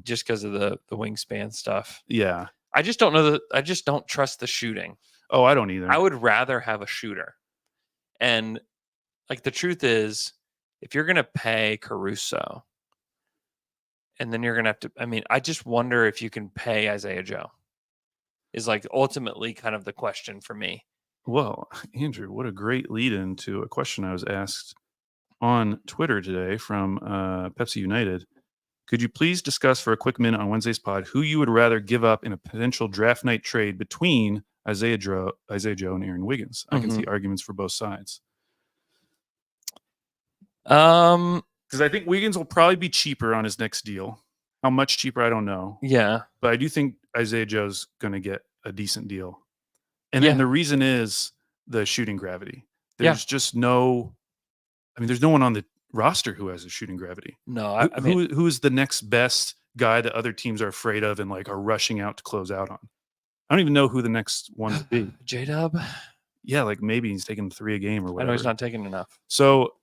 just because of the wingspan stuff. Yeah, I just don't know I just don't trust the shooting. Oh, I don't either. I would rather have a shooter, and like the truth is, if you're going to pay Caruso, and then you're going to have to, I mean, I just wonder if you can pay Isaiah Joe. Is like ultimately kind of the question for me. Well, Andrew, what a great lead into a question I was asked on Twitter today from Pepsi United. Could you please discuss for a quick minute on Wednesday's pod who you would rather give up in a potential draft night trade between Isaiah Joe and Aaron Wiggins? I can see arguments for both sides. Because I think Wiggins will probably be cheaper on his next deal. How much cheaper, I don't know. Yeah. But I do think Isaiah Joe's going to get a decent deal. And then the reason is the shooting gravity. There's just there's no one on the roster who has a shooting gravity. No, who is the next best guy that other teams are afraid of and like are rushing out to close out on? I don't even know who the next one would be. J-Dub? Yeah, like maybe he's taking 3 a game or whatever. I know he's not taking enough. So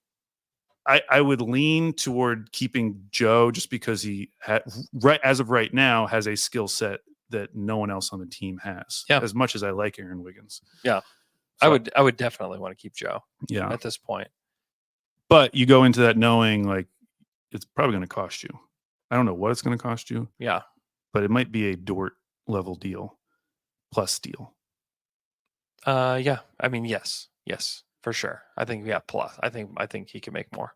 I would lean toward keeping Joe just because he as of right now has a skill set that no one else on the team has. Yeah. As much as I like Aaron Wiggins. Yeah. So, I would definitely want to keep Joe. Yeah. At this point. But you go into that knowing like it's probably going to cost you. I don't know what it's going to cost you. Yeah. But it might be a Dort level deal plus steal. Yeah. I mean, yes, for sure. I think plus. I think he can make more.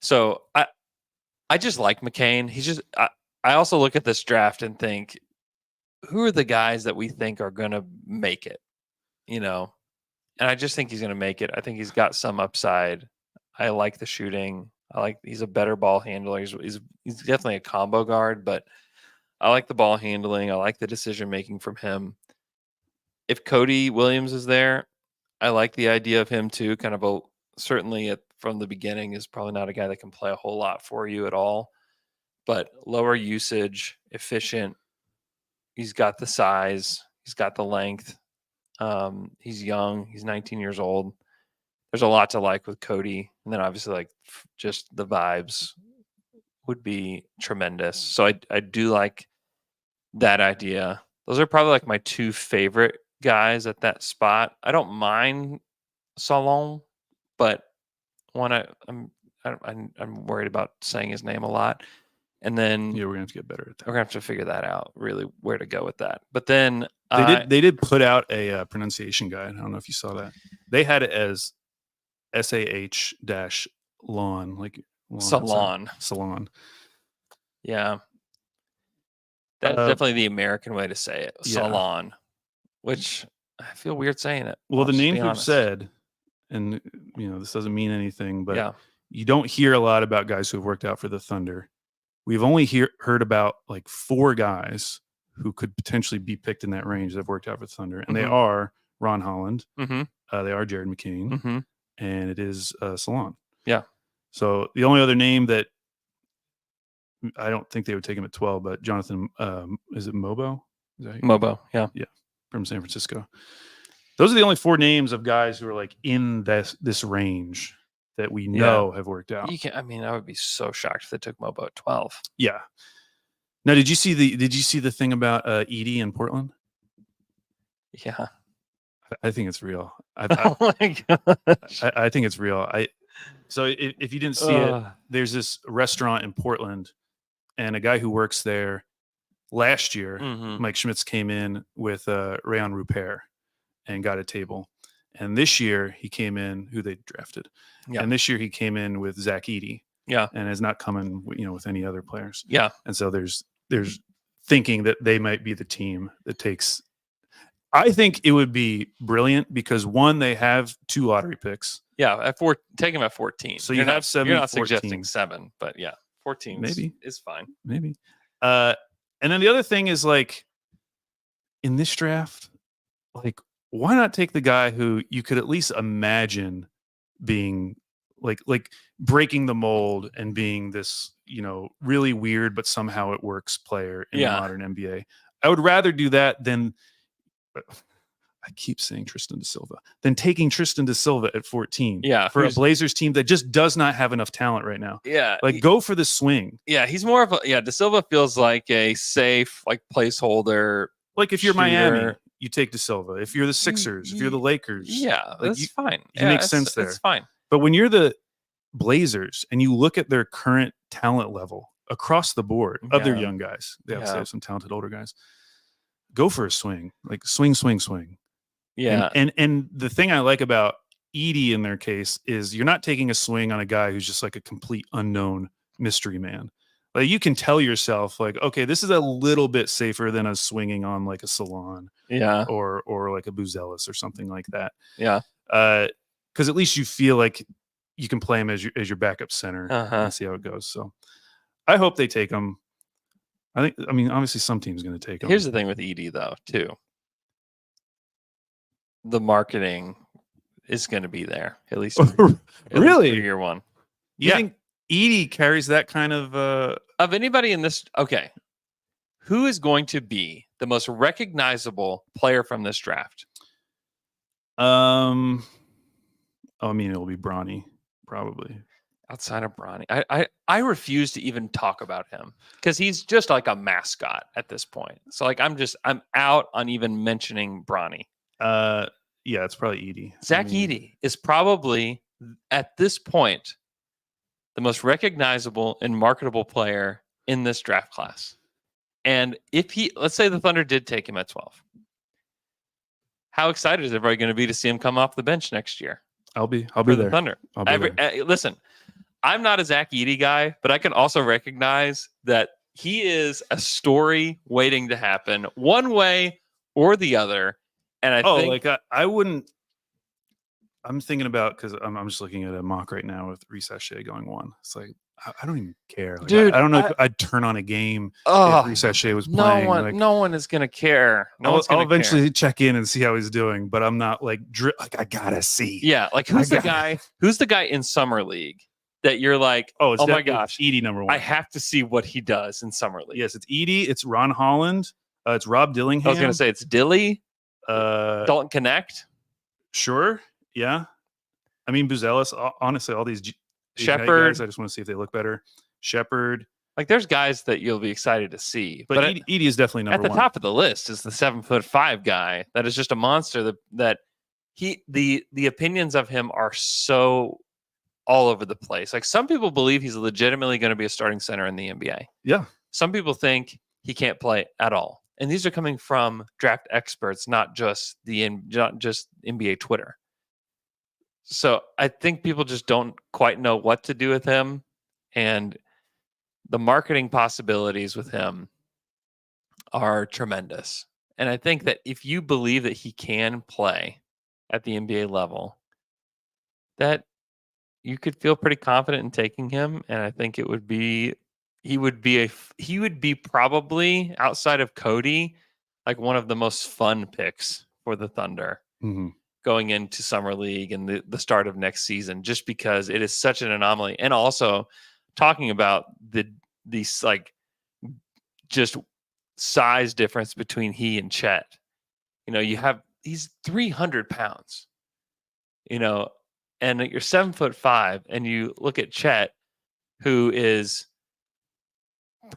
So I just like McCain. He's just I also look at this draft and think, who are the guys that we think are going to make it? You know, and I just think he's going to make it. I think he's got some upside. I like the shooting. He's a better ball handler. He's definitely a combo guard, but I like the ball handling. I like the decision making from him. If Cody Williams is there, I like the idea of him too. Kind of certainly from the beginning is probably not a guy that can play a whole lot for you at all, but lower usage, efficient. He's got the size. He's got the length. He's young. He's 19 years old. There's a lot to like with Cody. And then obviously like just the vibes would be tremendous. So I do like that idea. Those are probably like my 2 favorite guys at that spot. I don't mind Salon, but I'm worried about saying his name a lot. And then Yeah, we're gonna have to get better at that. we're gonna have to figure that out, really, where to go with that. But then they did put out a pronunciation guide. I don't know if you saw that. They had it as SAH-lawn, like Salon. Yeah, that's definitely the American way to say it. Yeah. Salon, which I feel weird saying it. Well, the I'll just names be we've honest. said, and this doesn't mean anything, but Yeah. you don't hear a lot about guys who have worked out for the Thunder. We've only heard about like 4 guys who could potentially be picked in that range that have worked out for the Thunder, and they are Ron Holland, Mm-hmm. they are Jared McCain, Mm-hmm. and it is Salon. Yeah. So the only other name that I don't think they would take him at 12, but Jonathan, is it Mobo? Mobo, yeah, from San Francisco. Those are the only 4 names of guys who are like in this range that we know have worked out. I would be so shocked if they took Mobo at 12. Yeah. Now, did you see the thing about Edie in Portland? Yeah. I think it's real. Oh my gosh. I think it's real. So if you didn't see it, there's this restaurant in Portland, and a guy who works there last year, Mike Schmitz, came in with Rayon Rupert and got a table. And this year he came in, who they drafted. Yeah. And this year he came in with Zach Edey. Yeah. And has not come in, with any other players. Yeah. And so there's thinking that they might be the team that takes. I think it would be brilliant because, one, they have 2 lottery picks. Yeah, take him at 14. So you have 7. You're not 14. suggesting 7, but yeah, 14 maybe is fine. Maybe. And then the other thing is, like, in this draft, like, why not take the guy who you could at least imagine being like breaking the mold and being this, really weird but somehow it works player in the modern NBA. I would rather do that than, I keep saying Tristan da Silva, than taking Tristan da Silva at 14 for a Blazers team that just does not have enough talent right now. Yeah. Like, go for the swing. Yeah, he's more of da Silva feels like a safe, like, placeholder. Like, if you're Miami, you take da Silva. If you're the Sixers, if you're the Lakers. Yeah, that's fine. It makes sense there. It's fine. But when you're the Blazers and you look at their current talent level across the board, other young guys, they obviously have some talented older guys, go for a swing. Like, swing. Yeah. And the thing I like about Edey in their case is you're not taking a swing on a guy who's just like a complete unknown mystery man. Like, you can tell yourself, like, okay, this is a little bit safer than a swinging on like a Salon, or like a Buzelis or something like that. Yeah, because at least you feel like you can play him as your backup center and see how it goes. So I hope they take him. Obviously some team's going to take him. Here's the thing with Edey, though, too. The marketing is going to be there at least. Really? Year one. You think Edey carries that kind of anybody in this? Okay, who is going to be the most recognizable player from this draft? It'll be Bronny, probably. Outside of Bronny, I refuse to even talk about him because he's just like a mascot at this point. So, like, I'm out on even mentioning Bronny. Yeah, it's probably Edey. Zach Edey is probably, at this point, the most recognizable and marketable player in this draft class. And if let's say the Thunder did take him at 12, how excited is everybody going to be to see him come off the bench next year? I'll be there. The Thunder. Listen, I'm not a Zach Edey guy, but I can also recognize that he is a story waiting to happen one way or the other. And I think, I wouldn't. I'm thinking about, because I'm just looking at a mock right now with Reece Sachet going 1. It's like, I don't even care. Like, dude, I don't know if I'd turn on a game if Reece Sachet was playing. No one is going to care. I'll eventually check in and see how he's doing, but I'm not like I gotta see. Yeah, like, who's the guy in Summer League that you're like, oh my gosh, Edey number 1. I have to see what he does in Summer League. Yes, it's Edey. It's Ron Holland. It's Rob Dillingham. I was going to say it's Dilly. Dalton Connect. Sure. Yeah. Buzelis, honestly, all these Shepherd. guys, I just want to see if they look better. Shepherd. Like there's guys that you'll be excited to see, But Edey is definitely number at the one. top of the list is the 7'5" guy that is just a monster. That the opinions of him are so all over the place. Like some people believe he's legitimately going to be a starting center in the NBA. Yeah. Some people think he can't play at all. And these are coming from draft experts, not just NBA Twitter. So I think people just don't quite know what to do with him, and the marketing possibilities with him are tremendous. And I think that if you believe that he can play at the NBA level, that you could feel pretty confident in taking him. And I think he would be probably, outside of Cody, like one of the most fun picks for the Thunder going into summer league and the start of next season, just because it is such an anomaly. And also talking about these like just size difference between he and Chet. He's 300 pounds, and you're 7'5", and you look at Chet, who is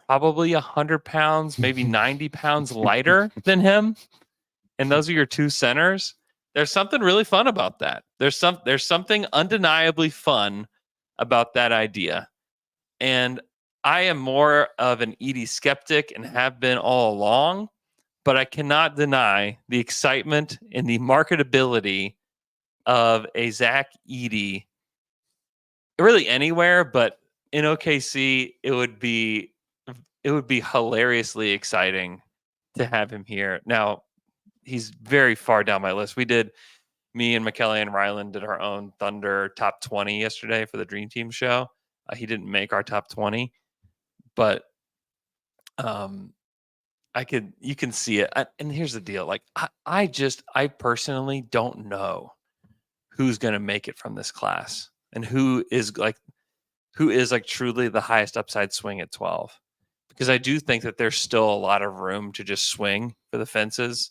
probably 100 pounds, maybe 90 pounds lighter than him. And those are your two centers. There's something really fun about that. There's something undeniably fun about that idea. And I am more of an Edey skeptic and have been all along, but I cannot deny the excitement and the marketability of a Zach Edey really anywhere, but in OKC, it would be hilariously exciting to have him here. Now, he's very far down my list. Me and McKelly and Ryland did our own Thunder top 20 yesterday for the Dream Team show. He didn't make our top 20, but you can see it. And here's the deal. Like I personally don't know who's going to make it from this class and who is like truly the highest upside swing at 12, because I do think that there's still a lot of room to just swing for the fences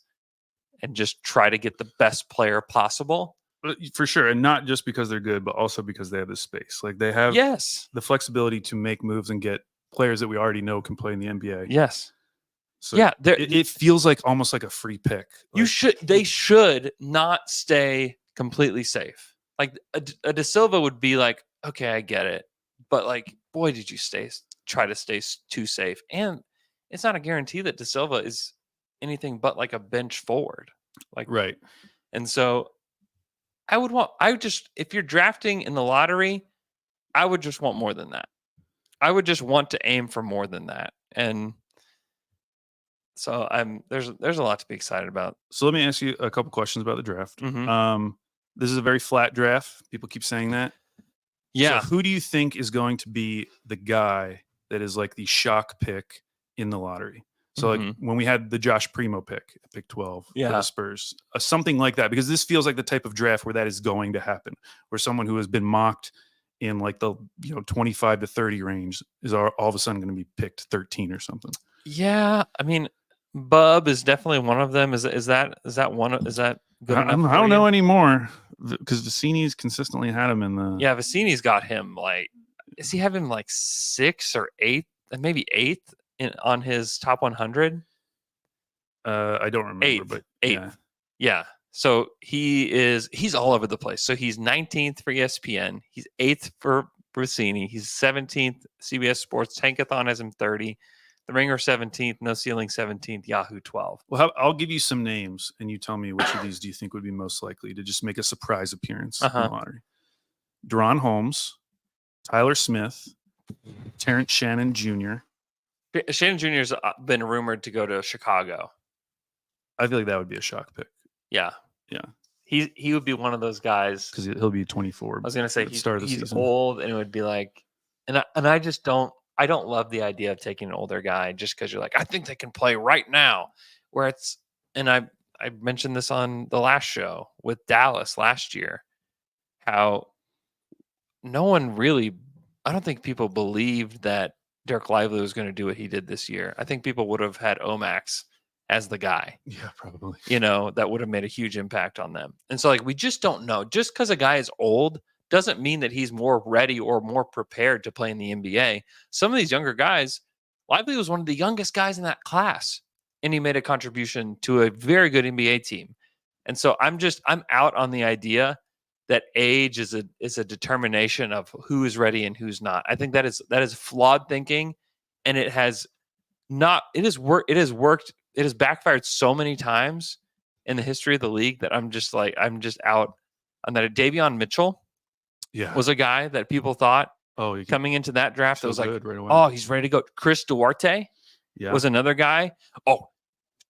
and just try to get the best player possible. For sure. And not just because they're good, but also because they have the space. Like they have the flexibility to make moves and get players that we already know can play in the NBA. Yes. So yeah, it feels like almost like a free pick. They should not stay completely safe. Like a De Silva would be like, okay, I get it. But like, boy, did you try to stay too safe. And it's not a guarantee that De Silva is anything but like a bench forward. Like, right. And so if you're drafting in the lottery, I would just want more than that. I would just want to aim for more than that. And so there's a lot to be excited about. So let me ask you a couple questions about the draft. This is a very flat draft. People keep saying that. Yeah. So who do you think is going to be the guy that is like the shock pick in the lottery? So like when we had the Josh Primo pick at pick 12 for the Spurs, something like that, because this feels like the type of draft where that is going to happen, where someone who has been mocked in like the 25 to 30 range is all of a sudden going to be picked 13 or something. Yeah, I mean, Bub is definitely one of them. Is that good enough? I don't know anymore, because Vecini's consistently had him in the. Yeah, Vecini's got him like. Does he have him like 6th or 8th, maybe 8th on his top 100? I don't remember, but 8th. Yeah. So he's all over the place. So he's 19th for ESPN. He's 8th for Vecini. He's 17th. CBS Sports Tankathon has him 30. The Ringer 17th. No Ceiling 17th. Yahoo 12. Well, I'll give you some names, and you tell me which of these do you think would be most likely to just make a surprise appearance in the lottery. Deron Holmes, Tyler Smith, Terrence Shannon Jr. Shannon Jr. has been rumored to go to Chicago. I feel like that would be a shock pick. Yeah. Yeah. He would be one of those guys. Because he'll be 24. I was going to say he's old, and it would be like, and I just don't love the idea of taking an older guy just because you're like, I think they can play right now. Where it's, and I mentioned this on the last show with Dallas last year, how no one really, I don't think people believed that Derek Lively was going to do what he did this year. I think people would have had Omax as the guy. Yeah, probably. That would have made a huge impact on them. And so like, we just don't know. Just because a guy is old doesn't mean that he's more ready or more prepared to play in the NBA. Some of these younger guys, Lively was one of the youngest guys in that class, and he made a contribution to a very good NBA team. And so I'm out on the idea that age is a determination of who is ready and who's not. I think that is flawed thinking, and it has backfired so many times in the history of the league that I'm just out on that. Davion Mitchell was a guy that people thought coming into that draft that was like, right away. Oh, he's ready to go. Chris Duarte was another guy.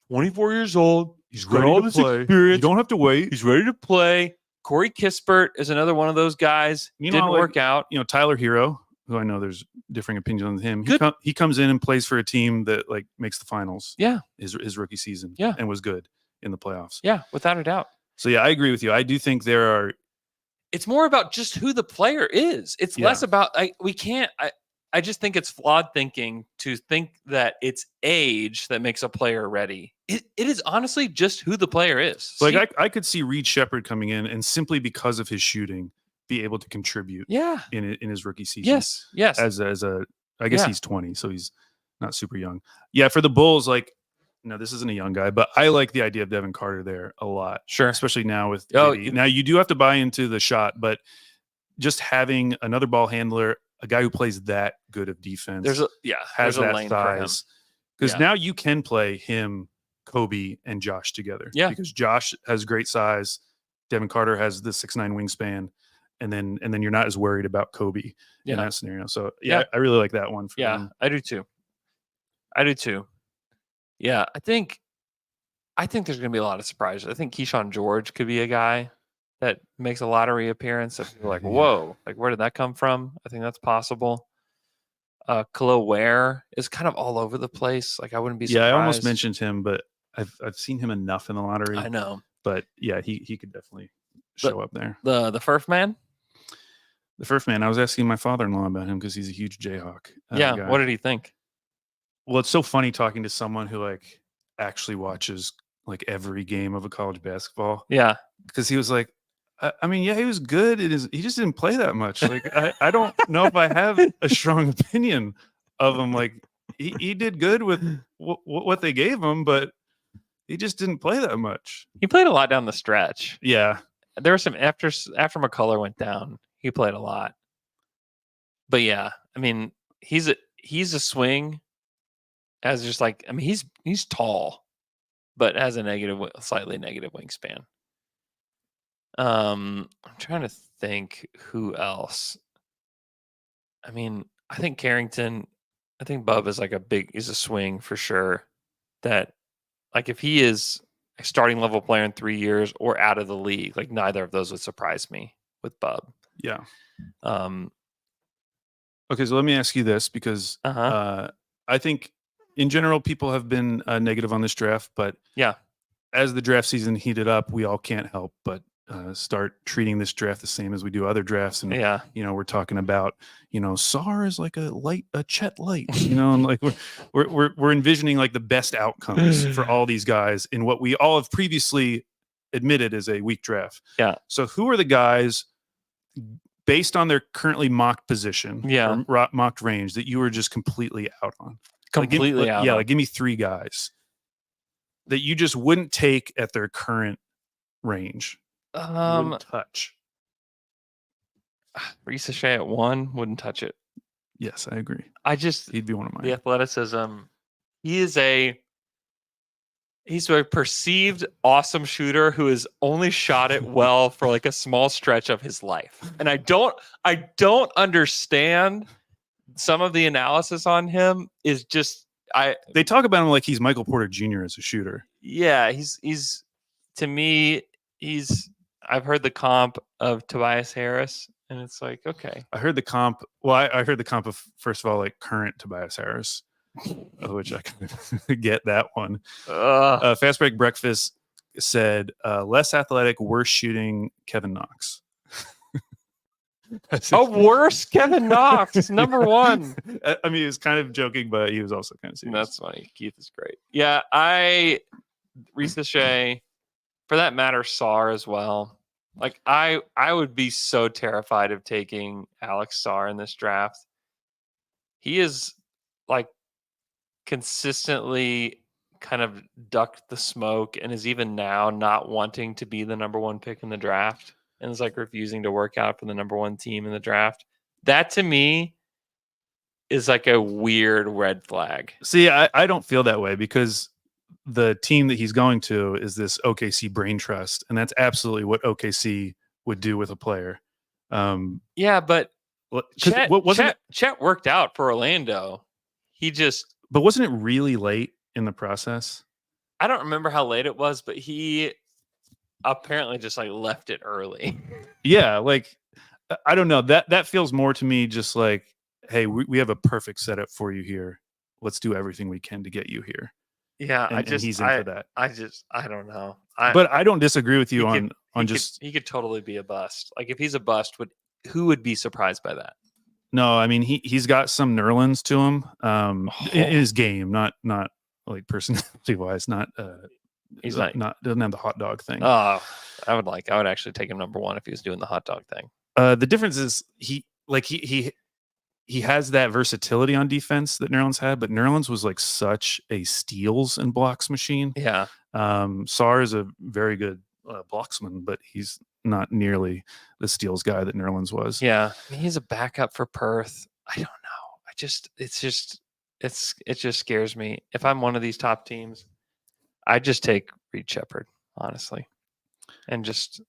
24 years old. He's got all this experience. You don't have to wait. He's ready to play. Corey Kispert is another one of those guys. Didn't work out. Tyler Hero, who I know there's differing opinions on him. He comes in and plays for a team that like makes the finals. Yeah. His rookie season. Yeah. And was good in the playoffs. Yeah, without a doubt. So yeah, I agree with you. I do think it's more about just who the player is. It's less about I just think it's flawed thinking to think that it's age that makes a player ready. It is honestly just who the player is. Like I could see Reed Shepherd coming in and simply because of his shooting be able to contribute in his rookie season. Yes. I guess he's 20, so he's not super young. Yeah, for the Bulls, no, this isn't a young guy, but I like the idea of Devin Carter there a lot. Sure. Especially now with now you do have to buy into the shot, but just having another ball handler, a guy who plays that good of defense, has that lane size. Because now you can play him, Kobe, and Josh together. Yeah. Because Josh has great size, Devin Carter has the 6'9" wingspan, and then you're not as worried about Kobe in that scenario. So I really like that one for him. I do too. Yeah, I think there's going to be a lot of surprises. I think Keyshawn George could be a guy that makes a lottery appearance. That people are like, whoa, like where did that come from? I think that's possible. Khalil Ware is kind of all over the place. Like I wouldn't be surprised. Yeah, I almost mentioned him, but I've seen him enough in the lottery. I know. But yeah, he could definitely show up there. The Firth man? The Firth man. I was asking my father-in-law about him because he's a huge Jayhawk guy. What did he think? Well, it's so funny talking to someone who like actually watches like every game of a college basketball. Yeah. Because he was like, I mean, yeah, he was good. He just didn't play that much. Like, I don't know if I have a strong opinion of him. Like, he did good with what they gave him, but he just didn't play that much. He played a lot down the stretch. Yeah. There were some after McCullough went down, he played a lot. But yeah, I mean, he's a swing as just like, I mean, he's tall, but has a slightly negative wingspan. I'm trying to think who else. I mean, I think Bub is like he's a swing for sure. That like if he is a starting level player in 3 years or out of the league, like neither of those would surprise me with Bub. Yeah. Okay, so let me ask you this because I think in general people have been negative on this draft, but as the draft season heated up, we all can't help but start treating this draft the same as we do other drafts. And we're talking about Sarr is like a Chet Light, and like we're envisioning like the best outcomes for all these guys in what we all have previously admitted is a weak draft. Yeah. So who are the guys based on their currently mocked position, or mocked range that you were just completely out on? Completely out. Yeah, like give me 3 guys that you just wouldn't take at their current range. Wouldn't touch. Reese Shea at 1 wouldn't touch it. Yes, I agree. He'd be one of mine. The athleticism. He's a perceived awesome shooter who has only shot it well for like a small stretch of his life. And I don't understand some of the analysis on him is just they talk about him like he's Michael Porter Jr. as a shooter. Yeah, he's to me, I've heard the comp of Tobias Harris, and it's like, okay. I heard the comp. Well, I heard the comp of, first of all, like current Tobias Harris, which I can get that one. Fast Break Breakfast said less athletic, worse shooting Kevin Knox. Worse Kevin Knox, number 1. I mean, he was kind of joking, but he was also kind of serious. That's funny. Keith is great. Yeah, Reese Shea, for that matter, Sarr as well. Like I would be so terrified of taking Alex Sarr in this draft. He is like consistently kind of ducked the smoke and is even now not wanting to be the number one pick in the draft and is like refusing to work out for the number one team in the draft. That to me is like a weird red flag. See, I don't feel that way because the team that he's going to is this OKC brain trust, and that's absolutely what OKC would do with a player. Yeah, but Chet worked out for Orlando. But wasn't it really late in the process? I don't remember how late it was, but he apparently just like left it early. Yeah, like I don't know. That feels more to me just like, hey, we have a perfect setup for you here. Let's do everything we can to get you here. Yeah, and he's in for that. I don't know. But I don't disagree with you he could totally be a bust. Like if he's a bust, who would be surprised by that? No, I mean he's got some Nerlens to him in his game, not like personality wise, not doesn't have the hot dog thing. I would actually take him number one if he was doing the hot dog thing. The difference is he has that versatility on defense that Nerlens had, but Nerlens was like such a steals and blocks machine. Yeah. Sarr is a very good blocksman, but he's not nearly the steals guy that Nerlens was. Yeah. I mean, he's a backup for Perth. I don't know. It just scares me. If I'm one of these top teams, I just take Reed Shepherd, honestly, and just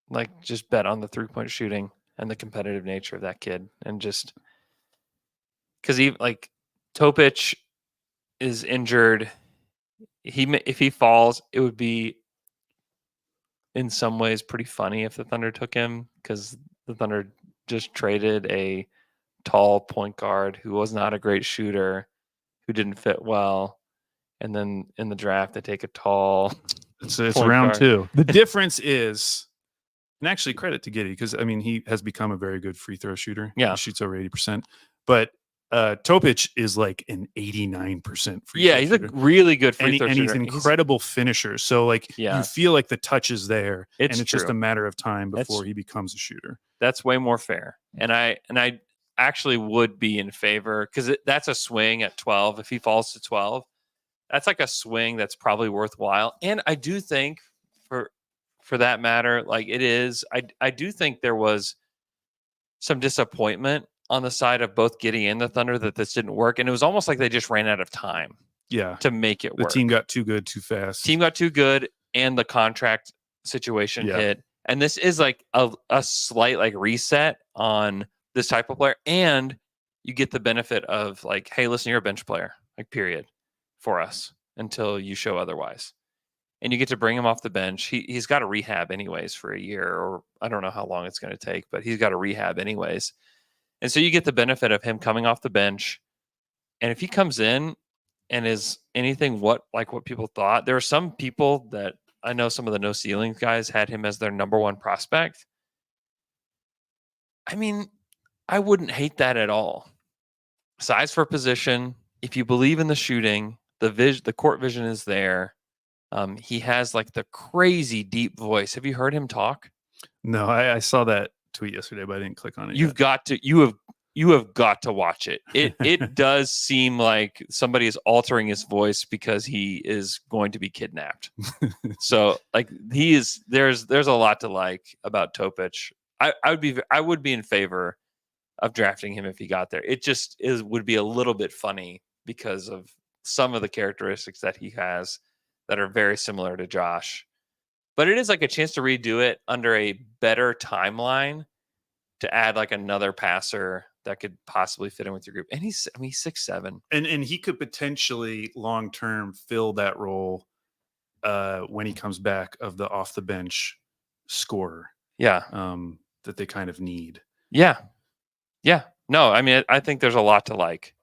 bet on the 3-point shooting and the competitive nature of that kid, and just because Topic is injured, if he falls, it would be in some ways pretty funny if the Thunder took him, because the Thunder just traded a tall point guard who was not a great shooter, who didn't fit well, and then in the draft they take a tall. It's round two. The difference is. And actually, credit to Giddey because I mean he has become a very good free throw shooter. Yeah, he shoots over 80%. But Topic is like an 89% free throw shooter. Yeah, he's a really good free throw shooter, and he's an incredible finisher. So like you feel like the touch is there, and it's just a matter of time before he becomes a shooter. That's way more fair. And I actually would be in favor because that's a swing at 12. If he falls to 12, that's like a swing that's probably worthwhile. And I do think for that matter, like it is, I do think there was some disappointment on the side of both Giddey and the Thunder that this didn't work. And it was almost like they just ran out of time to make it work. The team got too good too fast. Team got too good and the contract situation hit. And this is like a slight like reset on this type of player. And you get the benefit of like, hey, listen, you're a bench player, like period, for us until you show otherwise. And you get to bring him off the bench. He's got to rehab anyways for a year, or I don't know how long it's going to take, but he's got to rehab anyways. And so you get the benefit of him coming off the bench. And if he comes in and is anything what people thought, there are some people that I know, some of the No Ceilings guys had him as their number one prospect. I mean, I wouldn't hate that at all. Size for position. If you believe in the shooting, the court vision is there. He has like the crazy deep voice. Have you heard him talk? No, I saw that tweet yesterday, but I didn't click on it. You have got to watch it. It does seem like somebody is altering his voice because he is going to be kidnapped. So like there's a lot to like about Topic. I would be in favor of drafting him if he got there. It just would be a little bit funny because of some of the characteristics that he has that are very similar to Josh. But it is like a chance to redo it under a better timeline to add like another passer that could possibly fit in with your group. And he's 6'7". And he could potentially long term fill that role when he comes back of the off the bench scorer. Yeah. That they kind of need. Yeah. Yeah. No, I mean, I think there's a lot to like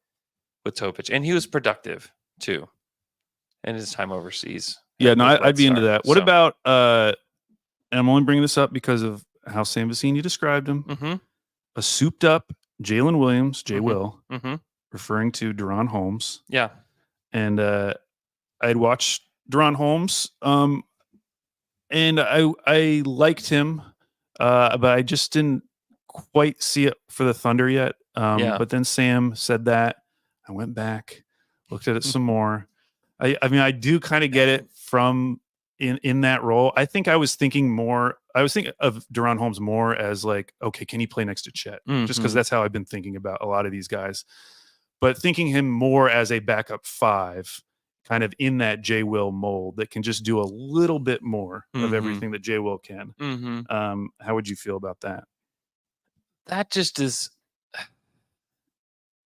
with Topic. And he was productive too in his time overseas. Yeah, no, I'd be into that. What about, and I'm only bringing this up because of how Sam Vecini described him, a souped up Jalen Williams, Will, referring to Deron Holmes. Yeah. And I'd watched Deron Holmes, and And I liked him, but I just didn't quite see it for the Thunder yet. Yeah. But then Sam said that. I went back, looked at it some more. I mean, I do kind of get it from in that role. I think I was thinking more. I was thinking of Deron Holmes more as like, okay, can he play next to Chet? Just because Mhm. that's how I've been thinking about a lot of these guys. But thinking him more as a backup five, kind of in that J. Will mold that can just do a little bit more of Mhm. everything that J. Will can. Mhm. How would you feel about that? That just is.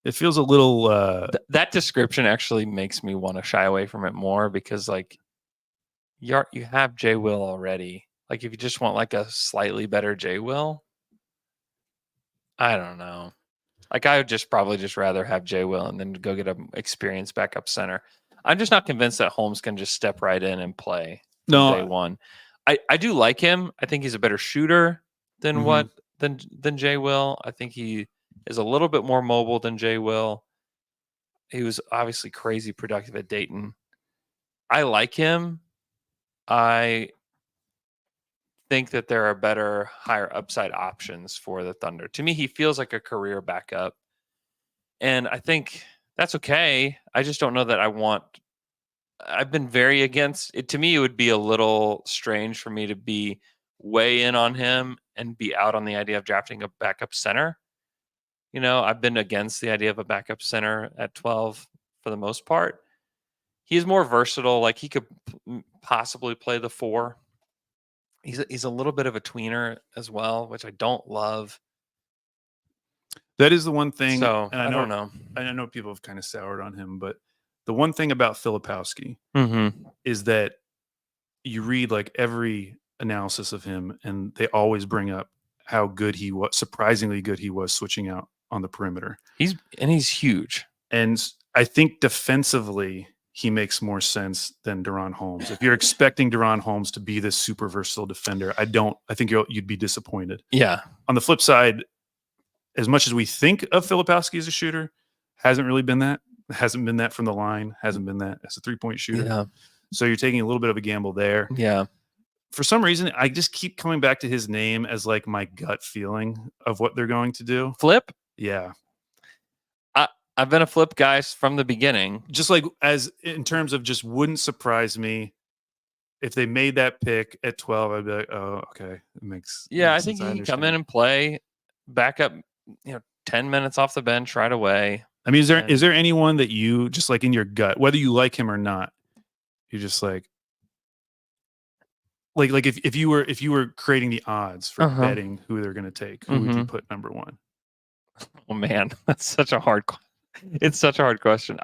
It feels a little. That description actually makes me want to shy away from it more because, like, you have J. Will already. Like, if you just want like a slightly better J. Will, I don't know. Like, I would just probably just rather have J. Will and then go get an experienced backup center. I'm just not convinced that Holmes can just step right in and play from day No. one. I do like him. I think he's a better shooter than Mhm. than J. Will. I think he is a little bit more mobile than J. Will. He was obviously crazy productive at Dayton. I like him. I think that there are better, higher upside options for the Thunder. To me, he feels like a career backup. And I think that's okay. I just don't know that I've been very against it. To me, it would be a little strange for me to be way in on him and be out on the idea of drafting a backup center. I've been against the idea of a backup center at 12 for the most part. He's more versatile. Like, he could possibly play the 4. He's a little bit of a tweener as well, which I don't love. That is the one thing, So and I don't know. I know people have kind of soured on him, but the one thing about Filipowski Mm-hmm. is that you read like every analysis of him, and they always bring up how good he was, surprisingly good he was switching out on the perimeter. He's huge. And I think defensively, he makes more sense than Deron Holmes. If you're expecting Deron Holmes to be this super versatile defender, I think you'd be disappointed. Yeah. On the flip side, as much as we think of Filipowski as a shooter, hasn't really been that. Hasn't been that from the line. Hasn't been that as a 3-point shooter. Yeah. So you're taking a little bit of a gamble there. Yeah. For some reason, I just keep coming back to his name as like my gut feeling of what they're going to do. Flip. Yeah. I've been a Flip guy from the beginning. Just like as in terms of just wouldn't surprise me if they made that pick at 12. I'd be like, oh, okay. It makes I sense. think he can come in and play back up, 10 minutes off the bench right away. I mean, is there anyone that you just like in your gut, whether you like him or not, you're just like if you were creating the odds for betting who they're going to take, who would you put number 1? Oh man, that's such a hard. It's such a hard question.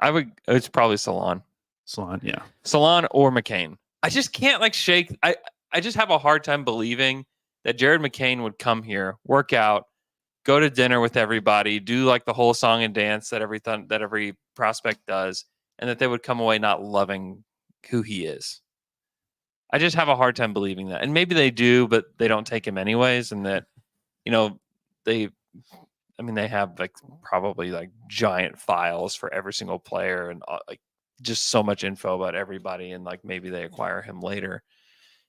It's probably Salon. Salon, yeah. Salon or McCain. I just can't shake. I just have a hard time believing that Jared McCain would come here, work out, go to dinner with everybody, do like the whole song and dance that every prospect does, and that they would come away not loving who he is. I just have a hard time believing that. And maybe they do, but they don't take him anyways. And that, they have probably giant files for every single player and just so much info about everybody. And maybe they acquire him later.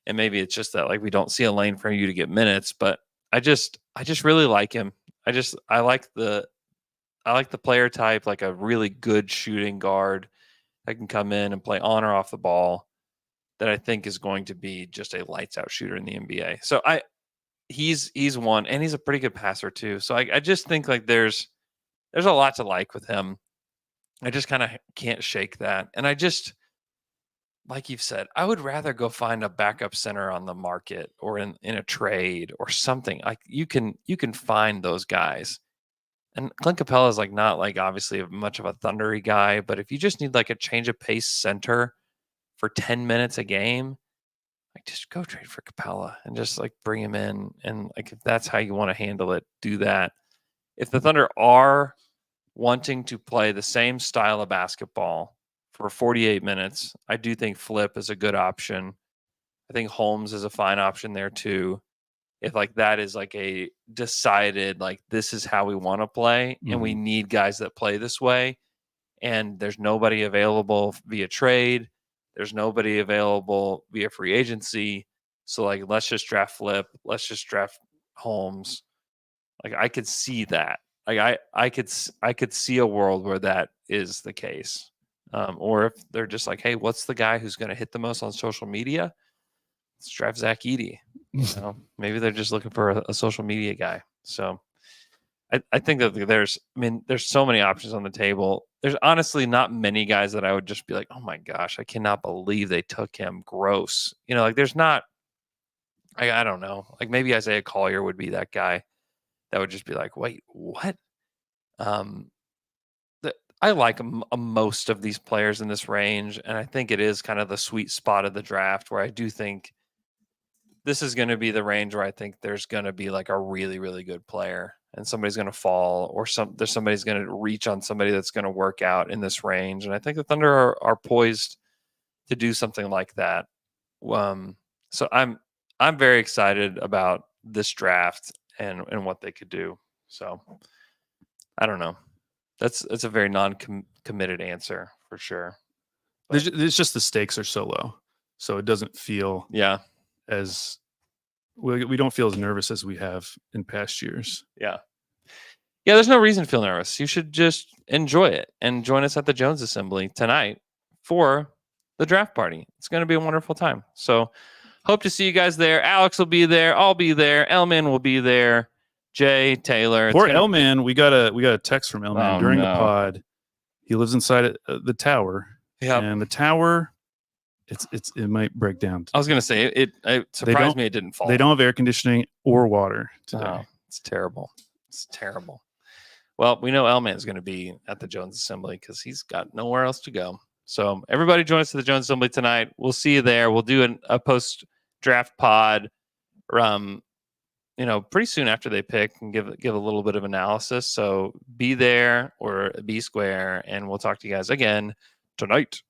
And maybe it's just that we don't see a lane for you to get minutes, but I just really like him. I like the player type, like a really good shooting guard that can come in and play on or off the ball, that I think is going to be just a lights out shooter in the NBA. So he's one, and he's a pretty good passer too. So I just think there's a lot to like with him. I just kind of can't shake that. And I just, like you've said, I would rather go find a backup center on the market or in a trade or something. Like you can find those guys. And Clint Capella is not obviously much of a thundery guy, but if you just need a change of pace center for 10 minutes a game, just go trade for Capella and just bring him in. And if that's how you want to handle it, do that. If the Thunder are wanting to play the same style of basketball for 48 minutes, I do think Flip is a good option. I think Holmes is a fine option there too. If that is a decided, this is how we want to play and we need guys that play this way, and there's nobody available via trade, there's nobody available via free agency, So like, let's just draft Flip. Let's just draft Holmes. Like I could see that. Like I could see a world where that is the case. Or if they're just like, hey, what's the guy who's going to hit the most on social media? Let's draft Zach Edey. Maybe they're just looking for a social media guy. So I think that there's so many options on the table. There's honestly not many guys that I would just be like, oh my gosh, I cannot believe they took him. Gross. Like there's not, I don't know. Like maybe Isaiah Collier would be that guy that would just be like, wait, what? I like most of these players in this range, and I think it is kind of the sweet spot of the draft where I do think this is going to be the range where I think there's going to be like a really, really good player, and somebody's going to fall, or somebody's going to reach on somebody that's going to work out in this range. And I think the Thunder are poised to do something like that. So I'm very excited about this draft and what they could do. So I don't know. That's a very non-committed answer for sure. It's just the stakes are so low, so it doesn't feel as we don't feel as nervous as we have in past years. Yeah. There's no reason to feel nervous. You should just enjoy it and join us at the Jones Assembly tonight for the draft party. It's going to be a wonderful time. So hope to see you guys there. Alex will be there. I'll be there. Elman will be there. Jay, Taylor. Poor Elman. We got a text from Elman during the pod. He lives inside the tower. Yeah. And the tower, it might break down. I was going to say, it surprised me it didn't fall. They don't have air conditioning or water today. Oh, it's terrible. It's terrible. Well, we know Elman is going to be at the Jones Assembly because he's got nowhere else to go. So everybody join us at the Jones Assembly tonight. We'll see you there. We'll do a post-draft pod pretty soon after they pick and give a little bit of analysis. So be there or be square, and we'll talk to you guys again tonight.